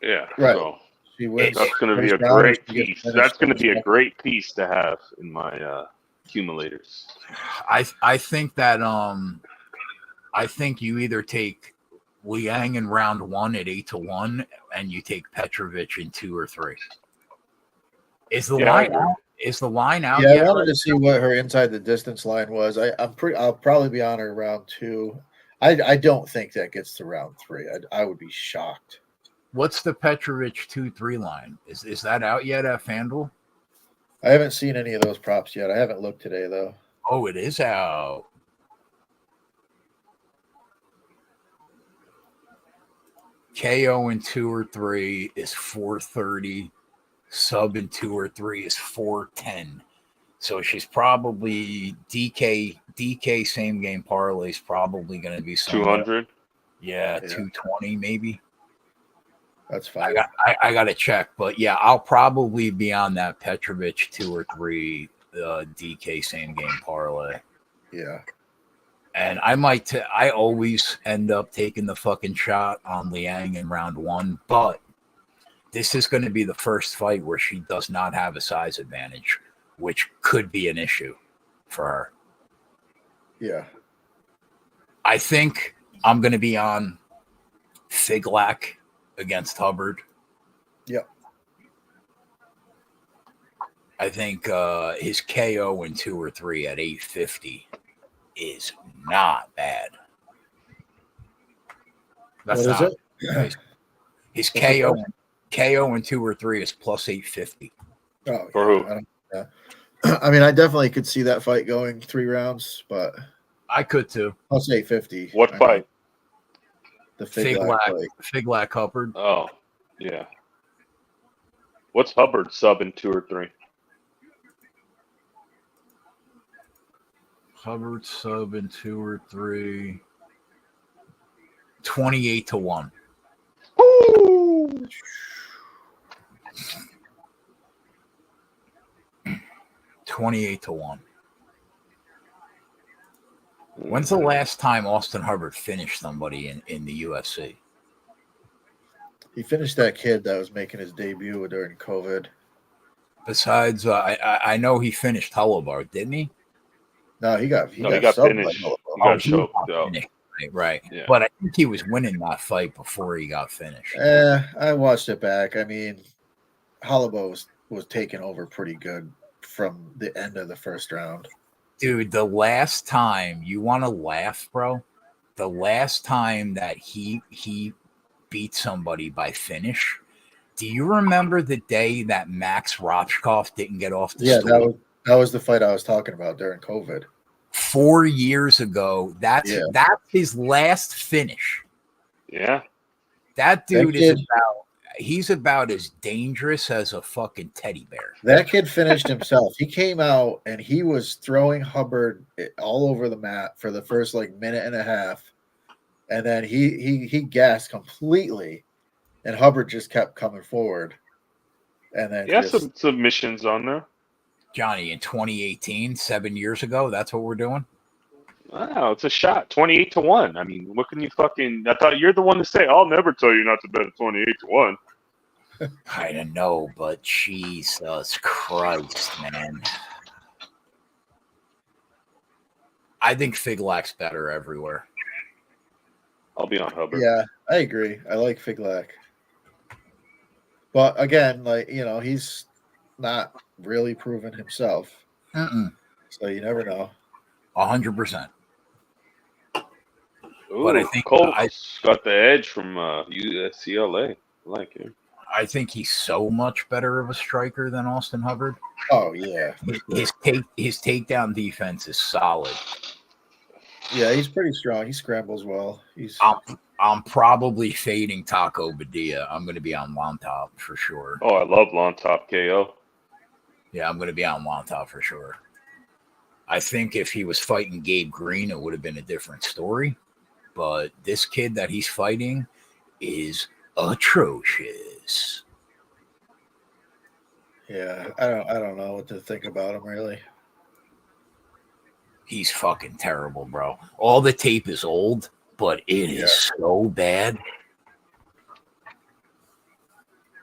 Yeah. Right. So She wins. that's going to be a first round, great she gets piece. finished That's going to first be a round. great piece to have in my accumulators. I think that I think you either take Liang in round 1 at 8-1, and you take Petrovic in 2 or 3. Is the line out? Is the line out? Yeah, yet? I wanted to see what her inside the distance line was. I'll probably be on her round 2. I don't think that gets to round 3. I would be shocked. What's the Petrovic 2-3 line? Is that out yet at FanDuel? I haven't seen any of those props yet. I haven't looked today though. Oh, it is out. KO in 2 or 3 is 430. Sub in 2 or 3 is 410. So she's probably DK same game parlay is probably going to be somewhere. 200. Yeah, 220 maybe. That's fine. I got to check, but yeah, I'll probably be on that Petrovic 2 or 3 DK same game parlay. Yeah. And I always end up taking the fucking shot on Liang in round 1, but this is going to be the first fight where she does not have a size advantage, which could be an issue for her. Yeah. I think I'm going to be on Figlak against Hubbard. Yep. I think his KO in 2 or 3 at 850 is not bad. That's What is not it? his KO in 2 or 3 is plus 850. Oh, For who? I mean, I definitely could see that fight going 3 rounds, but I could too. plus 850. What I mean, fight? the Figlak fight. Figlak Hubbard. Oh, yeah. What's Hubbard sub in 2 or 3? Hubbard sub in 2 or 3. 28-1. Woo! 28-1. When's the last time Austin Hubbard finished somebody in the UFC? He finished that kid that was making his debut during COVID. Besides, I know he finished Hullabard, didn't he? No, he got got subbed finished. by Holloway. He got he choked got out. finished, right. Yeah. But I think he was winning that fight before he got finished. I watched it back. I mean, Holloway was taking over pretty good from the end of the first round. Dude, the last time, you want to laugh, bro? The last time that he beat somebody by finish, do you remember the day that Max Rothkopf didn't get off the stool? That was the fight I was talking about during COVID. 4 years ago. That's his last finish. Yeah. That dude is he's about as dangerous as a fucking teddy bear. That kid finished himself. He came out and he was throwing Hubbard all over the mat for the first like minute and a half. And then he gassed completely and Hubbard just kept coming forward. And then He has some submissions on there. Johnny, in 2018, 7 years ago, that's what we're doing. Wow, it's a shot. 28-1. I mean, what can you fucking... I thought you're the one to say, I'll never tell you not to bet at 28-1. I don't know, but Jesus Christ, man. I think Figlak's better everywhere. I'll be on Hubbard. Yeah, I agree. I like Figlak. But again, like, you know, he's not really proven himself. So you never know. 100%. Ooh, But I think Colt's got the edge from UCLA. I like him. I think he's so much better of a striker than Austin Hubbard. Oh yeah. His takedown defense is solid. Yeah, he's pretty strong. He scrambles well. I'm probably fading Taco Badilla. I'm going to be on Long Top for sure. Oh, I love Long Top KO. Yeah, I'm going to be on Long Top for sure. I think if he was fighting Gabe Green, it would have been a different story. But this kid that he's fighting is atrocious. Yeah, I don't know what to think about him really. He's fucking terrible, bro. All the tape is old, but it is so bad.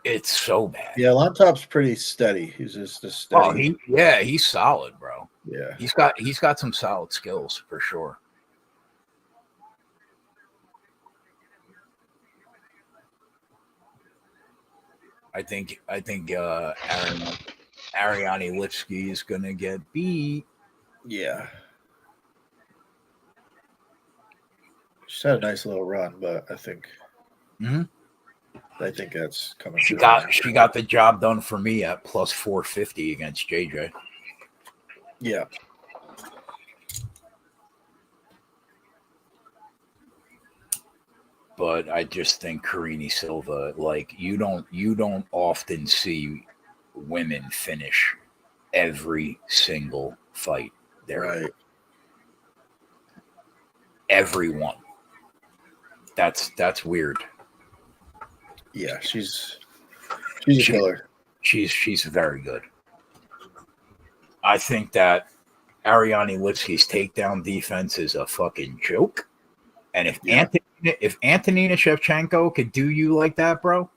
It's so bad. Yeah, Long Top's pretty steady. He's just a steady. Oh, he's solid, bro. Yeah. He's got some solid skills for sure. I think Ariane Lipsky is gonna get beat. Yeah. She's had a nice little run, but I think that's coming. She got the job done for me at plus 450 against JJ. Yeah. But I just think Karine Silva, like you don't often see women finish every single fight. They're right. Everyone. That's weird. Yeah, she's a killer. She's very good. I think that Ariane Lipsky's takedown defense is a fucking joke. And if Antonina Shevchenko could do you like that, bro,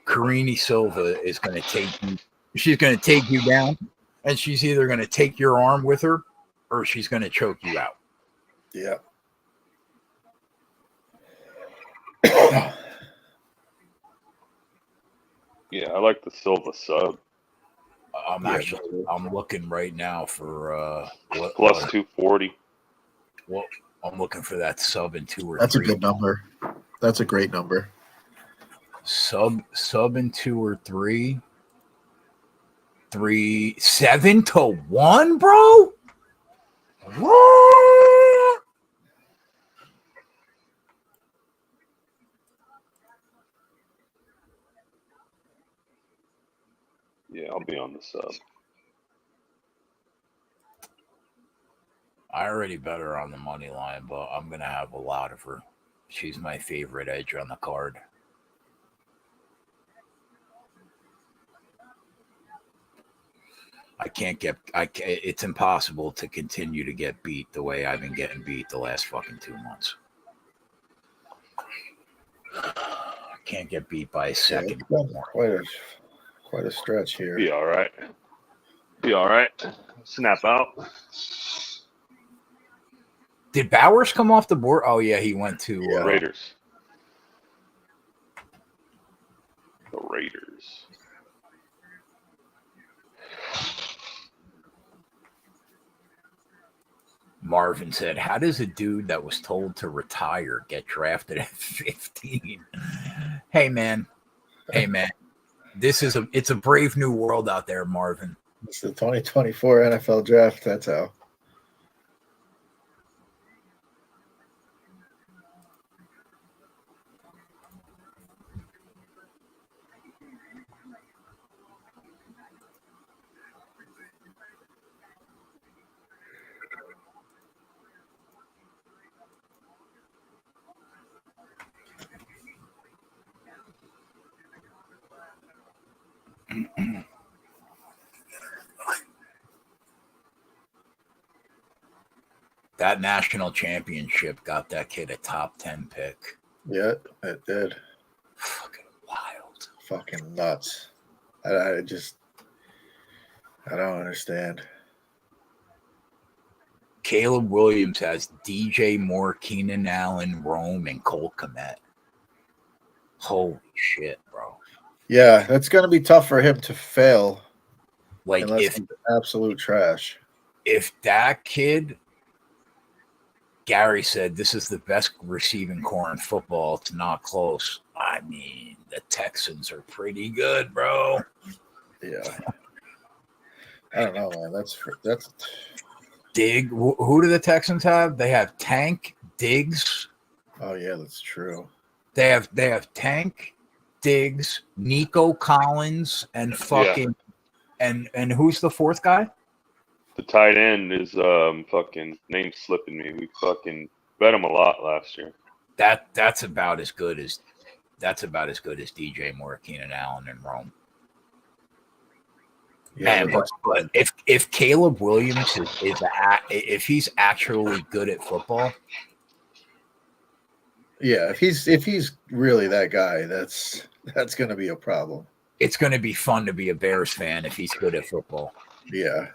Karine Silva is going to take you. She's going to take you down, and she's either going to take your arm with her, or she's going to choke you out. Yeah. Yeah, I like the Silva sub. I'm looking right now for plus 240. Well, I'm looking for that sub in 2 or 3. That's a good number. That's a great number. Sub in 2 or 3. 7-1, bro. What? Yeah, I'll be on the sub. I already bet her on the money line, but I'm gonna have a lot of her. She's my favorite edge on the card. It's impossible to continue to get beat the way I've been getting beat the last fucking 2 months. Can't get beat by a Yeah, second. it's been quite a stretch here. Be all right. Be all right. Snap out. Did Bowers come off the board? Oh yeah, he went to Raiders. The Raiders. Marvin said, "How does a dude that was told to retire get drafted at 15?" Hey man, it's a brave new world out there, Marvin. It's the 2024 NFL draft. That's how. That national championship got that kid a top 10 pick. Yeah, it did. Fucking wild. Fucking nuts. I don't understand. Caleb Williams has DJ Moore, Keenan Allen, Rome, and Cole Kmet. Holy shit, bro. Yeah, that's going to be tough for him to fail. Like, unless if he's absolute trash. If that kid, Gary said, this is the best receiving core in football, it's not close. I mean, the Texans are pretty good, bro. Yeah. I don't know, man. That's Dig. Who do the Texans have? They have Tank, Diggs. Oh yeah, that's true. They have Tank, Diggs, Nico Collins, and fucking and who's the fourth guy? The tight end is fucking name slipping me. We fucking bet him a lot last year. That's about as good as DJ Moore, Keenan Allen, and Rome. Yeah, Man, but if Caleb Williams if he's actually good at football, yeah, if he's really that guy, that's going to be a problem. it's going to be fun to be a Bears fan if he's good at football. Yeah.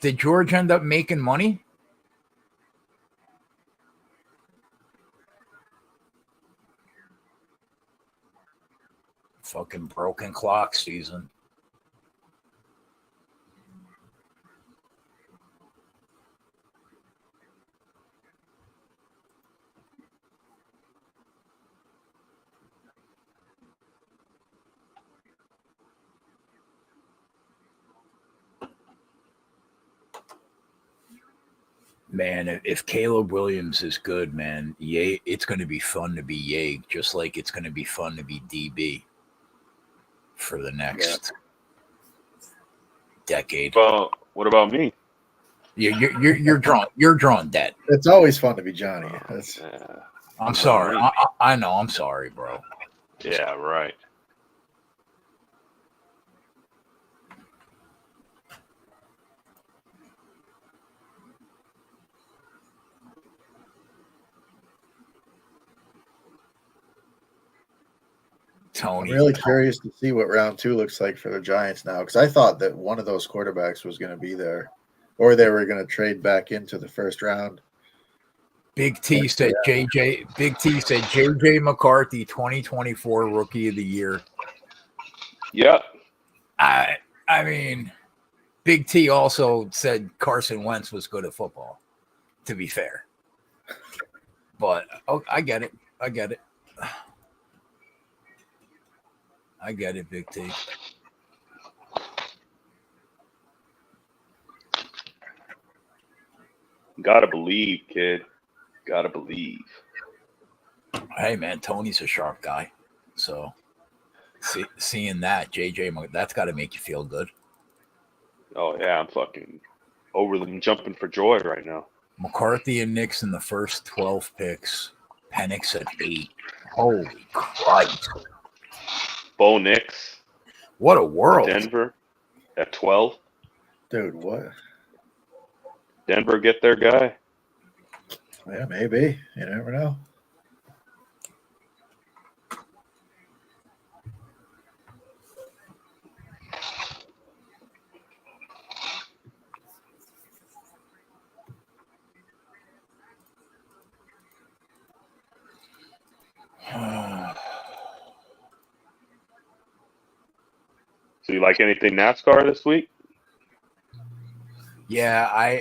Did George end up making money? Fucking broken clock season. Man, if Caleb Williams is good, man, it's going to be fun to be Yeg, just like it's going to be fun to be DB for the next decade. Well, what about me? You're drawn dead. It's always fun to be Johnny. I'm sorry. I know. I'm sorry, bro. Yeah, right. Tony. I'm really curious to see what round 2 looks like for the Giants now, because I thought that one of those quarterbacks was going to be there, or they were going to trade back into the first round. Big T said JJ McCarthy, 2024 Rookie of the Year. Yep. I mean, Big T also said Carson Wentz was good at football, to be fair. But I get it. I get it, Big T. Gotta believe, kid. Gotta believe. Hey man, Tony's a sharp guy, so seeing that that's got to make you feel good. Oh yeah, I'm fucking over them jumping for joy right now. McCarthy and Nix in the first 12 picks. Penix at 8. Holy Christ! Bo Nix, What a world! Denver at 12. Dude, what? Denver get their guy. Yeah, maybe. You never know. So you like anything NASCAR this week? Yeah,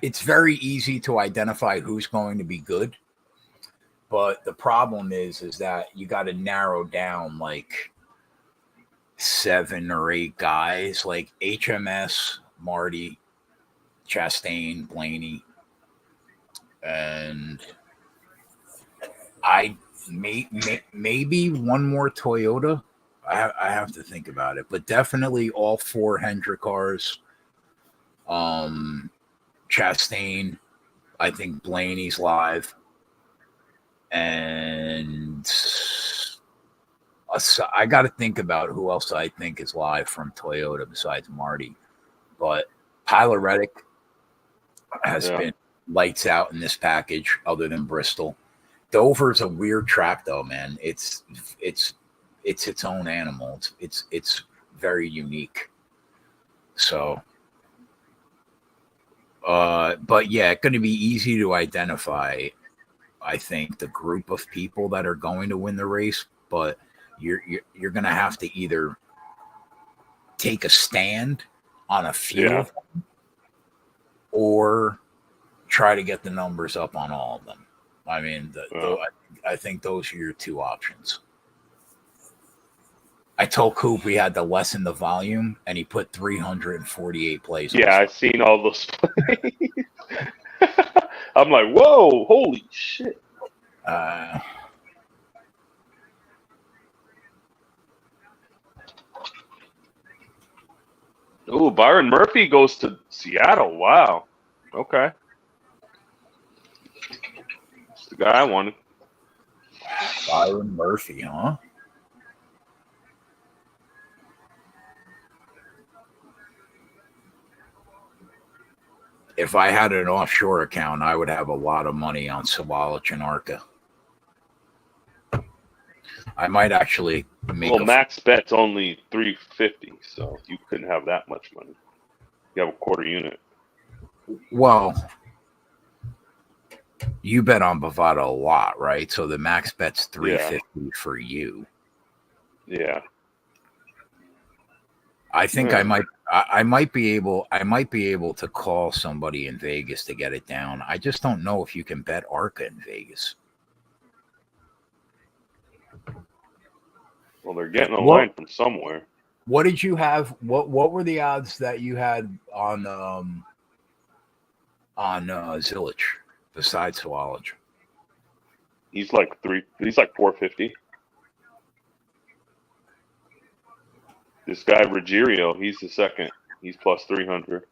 it's very easy to identify who's going to be good, but the problem is that you got to narrow down like 7 or 8 guys, like HMS, Marty, Chastain, Blaney, and maybe one more Toyota. I have to think about it, but definitely all 4 Hendrick cars. Chastain, I think Blaney's live, and I got to think about who else I think is live from Toyota besides Marty. But Tyler Reddick has been lights out in this package, other than Bristol. Dover's a weird track, though, man. It's its own animal. It's very unique. So. But yeah, it's going to be easy to identify, I think, the group of people that are going to win the race. But you're going to have to either take a stand on a few of them, or try to get the numbers up on all of them. I mean, I think those are your 2 options. I told Coop we had to lessen the volume, and he put 348 plays. Yeah, I've seen all those plays. I'm like, whoa, holy shit. Oh, Byron Murphy goes to Seattle. Wow. Okay. That's the guy I wanted. Byron Murphy, huh? If I had an offshore account, I would have a lot of money on Sawalich and Arca. I might actually make. Well, max bet's only $350, so you couldn't have that much money. You have a quarter unit. Well, you bet on Bovada a lot, right? So the max bet's $350 for you. Yeah. I think I might be able to call somebody in Vegas to get it down. I just don't know if you can bet Arca in Vegas. Well, they're getting a line from somewhere. What did you have? What were the odds that you had on Zilich besides Sawalich? He's like 450. This guy Ruggiero, he's the second. He's plus 300.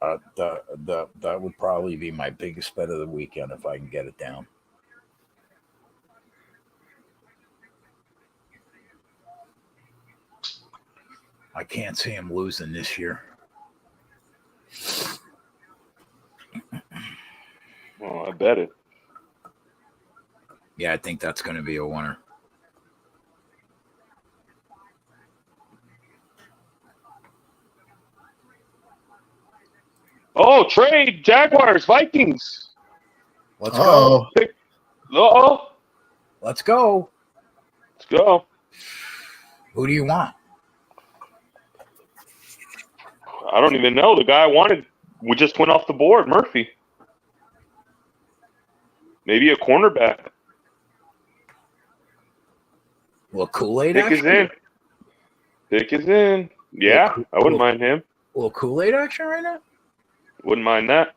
That would probably be my biggest bet of the weekend if I can get it down. I can't see him losing this year. Well, I bet it. Yeah, I think that's going to be a winner. Oh, trade Jaguars, Vikings. Let's go. Uh-oh. Let's go. Let's go. Who do you want? I don't even know. The guy I wanted just went off the board, Murphy. Maybe a cornerback. Well, Kool-Aid Pick is in. Pick is in. Yeah, I wouldn't mind him. A little Kool-Aid action right now? Wouldn't mind that.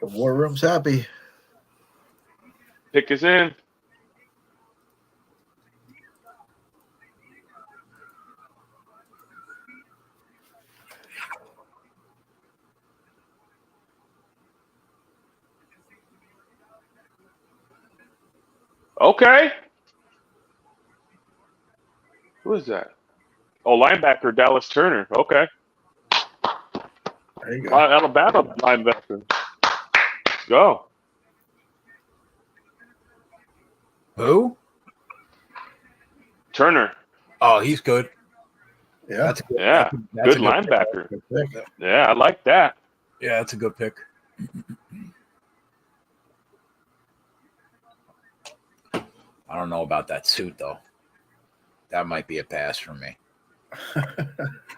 The war room's happy. Pick is in. Okay. Who is that? Oh, linebacker Dallas Turner. Okay. There you go. Alabama linebacker. Let's go. Who? Turner. Oh, he's good. Yeah. That's a good. Yeah. That's Good a good linebacker. Good pick. Yeah, I like that. Yeah, that's a good pick. I don't know about that suit though. That might be a pass for me.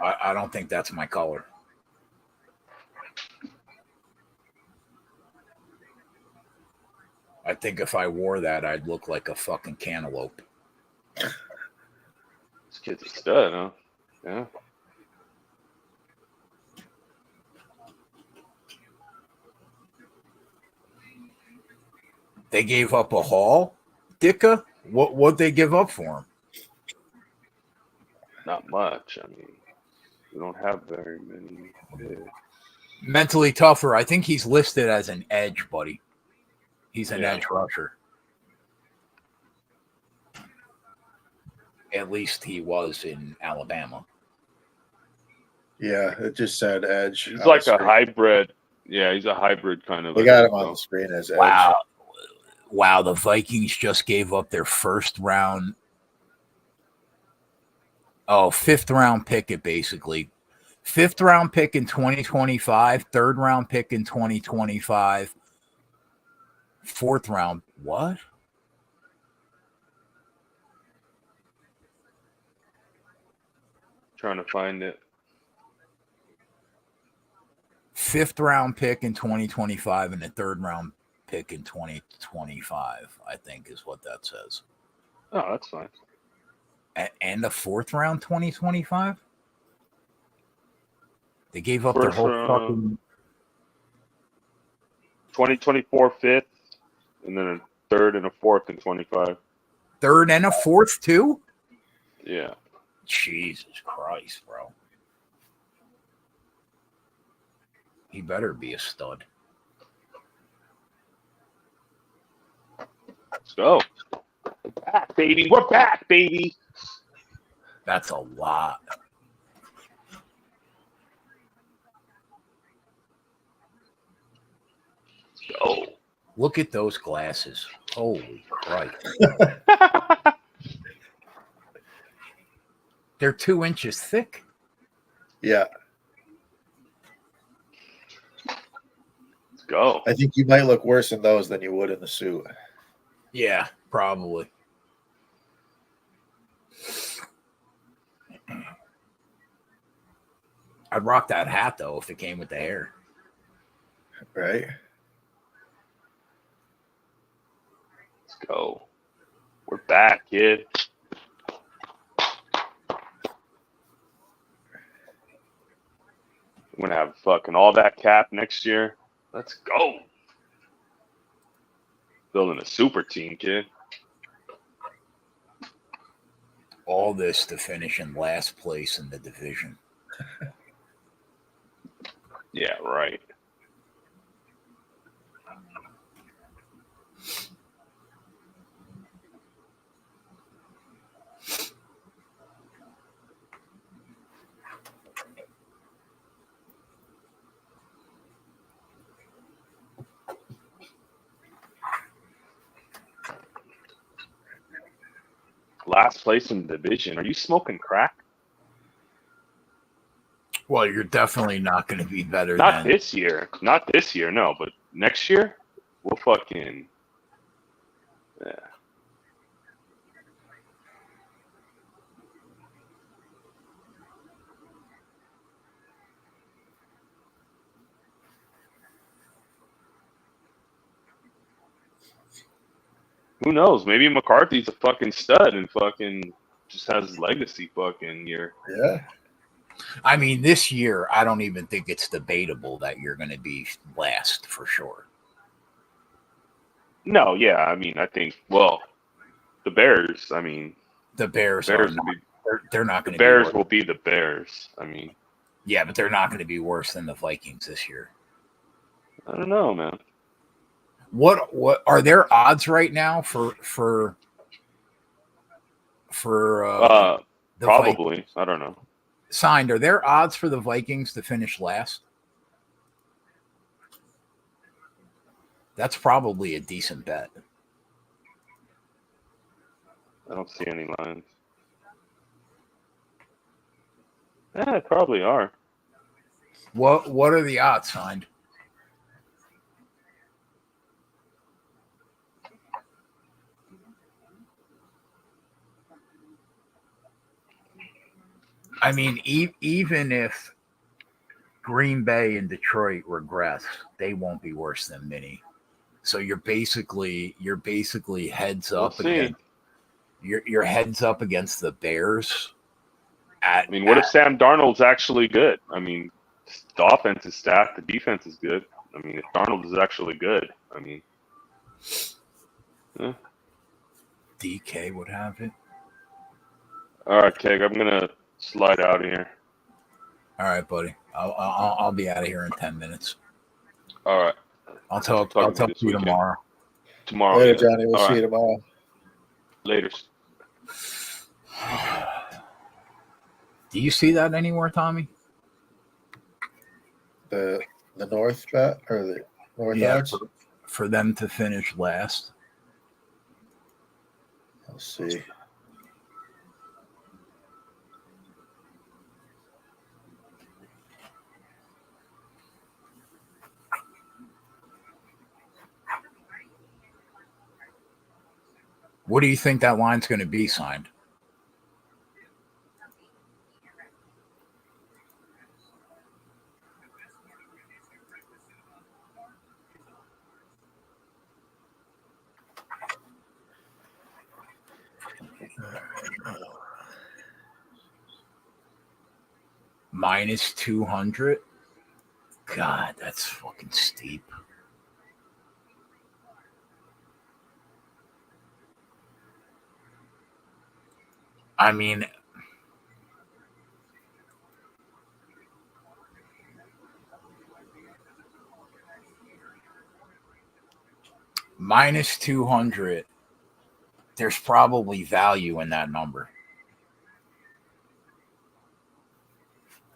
I don't think that's my color. I think if I wore that, I'd look like a fucking cantaloupe. This kid's a stud, huh? Yeah. They gave up a haul, Dicka. What'd they give up for him? Not much. I mean, we don't have very many. Mentally tougher. I think he's listed as an edge, buddy. He's an Yeah. edge rusher. At least he was in Alabama. Yeah, it just said edge. He's on like the a screen. hybrid. Yeah, he's a hybrid kind of. They got him on the screen as edge. Wow, the Vikings just gave up their first round. Oh, fifth round pick, it basically. Fifth round pick in 2025, third round pick in 2025, fourth round. What? Trying to find it. Fifth round pick in 2025 and a third round pick in 2025, I think is what that says. Oh, that's fine. And a fourth round 2025? They gave up their First whole round. fucking 2024 fifth, and then a third and a fourth in 25. third and a fourth too? Yeah. Jesus Christ, bro. He better be a stud. Let's go. Back, baby. We're back, baby. That's a lot. Let's go. Look at those glasses. Holy Christ. They're 2 inches thick. Yeah, Let's go. I think you might look worse in those than you would in the suit. Yeah, probably. I'd rock that hat though if it came with the hair. Right? Let's go. We're back, kid. We're gonna have fucking all that cap next year. Let's go. Building a super team, kid. All this to finish in last place in the division. Yeah, right. Last place in the division. Are you smoking crack? Well, you're definitely not going to be better Not than this year. Not this year, no. But next year, we'll fucking. Yeah. Who knows? Maybe McCarthy's a fucking stud and fucking just has his legacy fucking year. Yeah. I mean, this year, I don't even think it's debatable that you're going to be last for sure. No, yeah, I mean, I think the Bears. I mean, The Bears are Bears not, will be they're not the going to be Bears worse. will be the Bears. I mean, Yeah, but they're not going to be worse than the Vikings this year. I don't know, man. What are their odds right now for the Vikings Probably. I don't know. signed? Are there odds for the Vikings to finish last? That's probably a decent bet. I don't see any lines. Yeah, they probably are. What are the odds signed? I mean, even if Green Bay and Detroit regress, they won't be worse than Minnie. So you're basically heads We'll up see. against your heads up against the Bears. I mean, what if Sam Darnold's actually good? I mean, the offense is stacked. The defense is good. I mean, if Darnold is actually good, I mean, yeah. DK would have it? All right, Keg, I'm gonna slide out of here. All right, buddy. I'll be out of here in 10 minutes. All right. I'll talk Talk to this you weekend. tomorrow. Tomorrow. Later, Yeah. Johnny. We'll All see right. you tomorrow. Later. Do you see that anywhere, Tommy? The North bet or the North Yeah, odds? for them to finish last. Let's see. What do you think that line's going to be signed? Minus 200? God, that's fucking steep. I mean, minus 200, there's probably value in that number.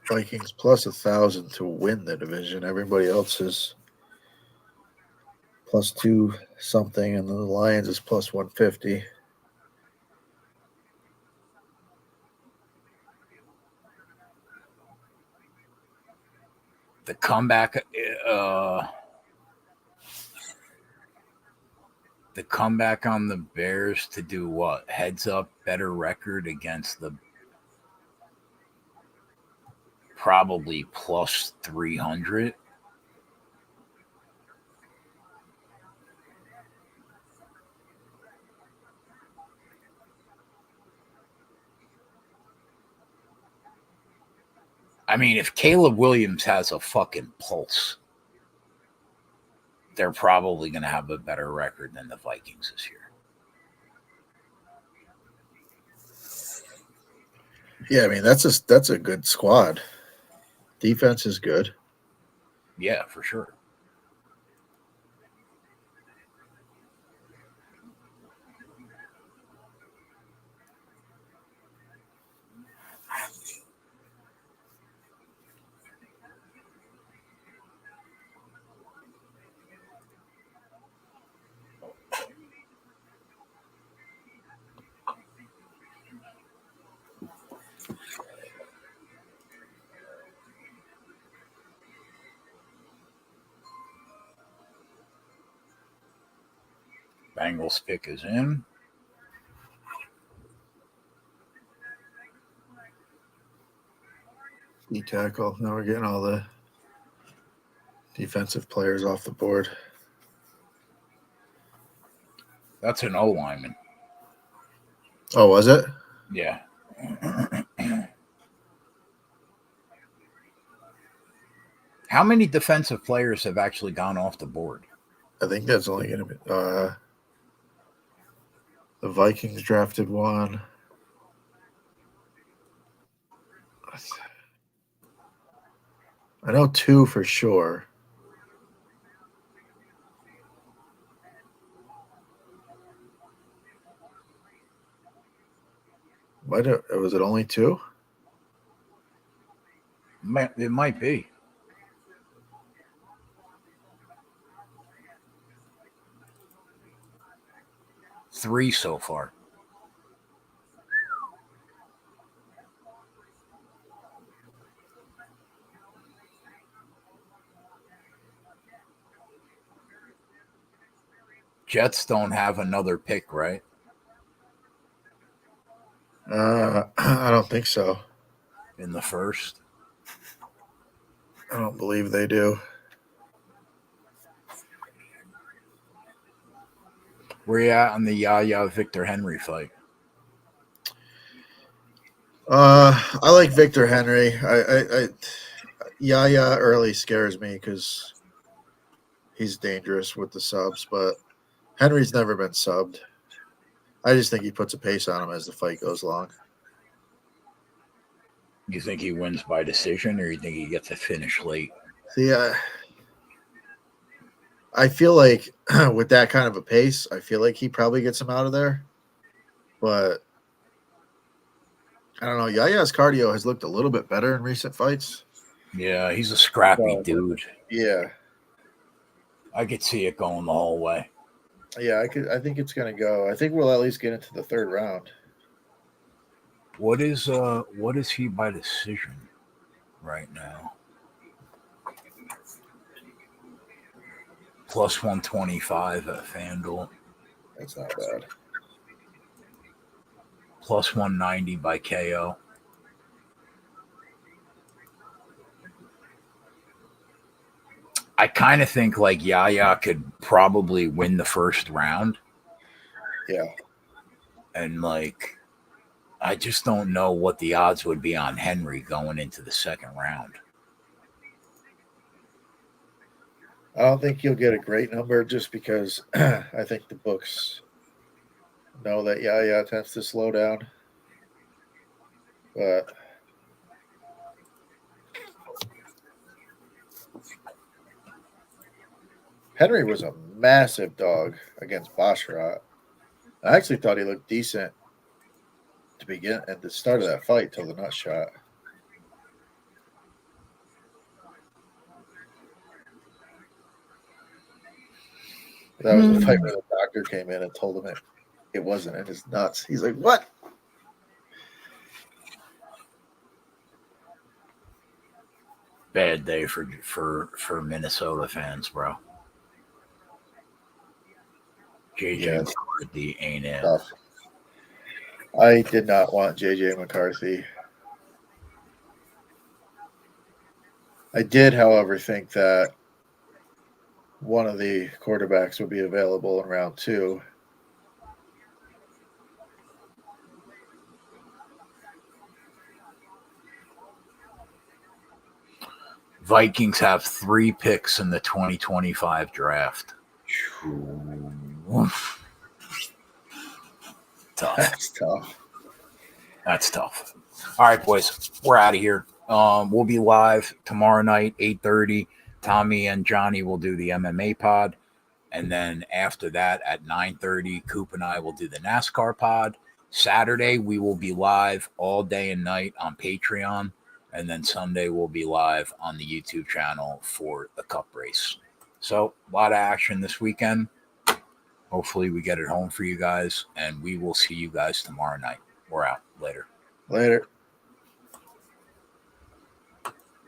Vikings plus 1,000 to win the division. Everybody else is plus 2 something, and then the Lions is plus 150. The comeback on the Bears to do what? Heads up, better record against the probably plus 300. I mean, if Caleb Williams has a fucking pulse, they're probably going to have a better record than the Vikings this year. Yeah, I mean that's a good squad. Defense is good. Yeah, for sure. Bengals pick is in. D-tackle. Now we're getting all the defensive players off the board. That's an O lineman. Oh, was it? Yeah. How many defensive players have actually gone off the board? I think that's only going to be the Vikings drafted one. I know 2 for sure. Was it only 2? It might be. Three so far. Jets don't have another pick, right? I don't think so. In the first. I don't believe they do. Where you at on the Yaya Victor Henry fight? I like Victor Henry. Yaya early scares me because he's dangerous with the subs, but Henry's never been subbed. I just think he puts a pace on him as the fight goes along. You think he wins by decision, or you think he gets a finish late? See, I feel like with that kind of a pace, I feel like he probably gets him out of there. But I don't know. Yaya's cardio has looked a little bit better in recent fights. Yeah, he's a scrappy dude. Yeah. I could see it going the whole way. Yeah, I think it's gonna go. I think we'll at least get into the third round. What is he by decision right now? Plus 125 at FanDuel. That's not bad. Plus 190 by KO. I kind of think like Yaya could probably win the first round. Yeah. And like, I just don't know what the odds would be on Henry going into the second round. I don't think you'll get a great number just because I think the books know that Yaya tends to slow down. But Henry was a massive dog against Basharat. I actually thought he looked decent to begin at the start of that fight till the nut shot. That was the fight where the doctor came in and told him it wasn't in his nuts. He's like, "What?" Bad day for Minnesota fans, bro. JJ McCarthy ain't it. Tough. I did not want JJ McCarthy. I did, however, think that one of the quarterbacks would be available in round 2. Vikings have 3 picks in the 2025 draft. Tough. That's tough. That's tough. All right, boys, we're out of here. We'll be live tomorrow night, 8:30. Tommy and Johnny will do the MMA pod. And then after that at 9:30, Coop and I will do the NASCAR pod. Saturday, we will be live all day and night on Patreon. And then Sunday, we'll be live on the YouTube channel for the Cup race. So a lot of action this weekend. Hopefully we get it home for you guys. And we will see you guys tomorrow night. We're out. Later. Later.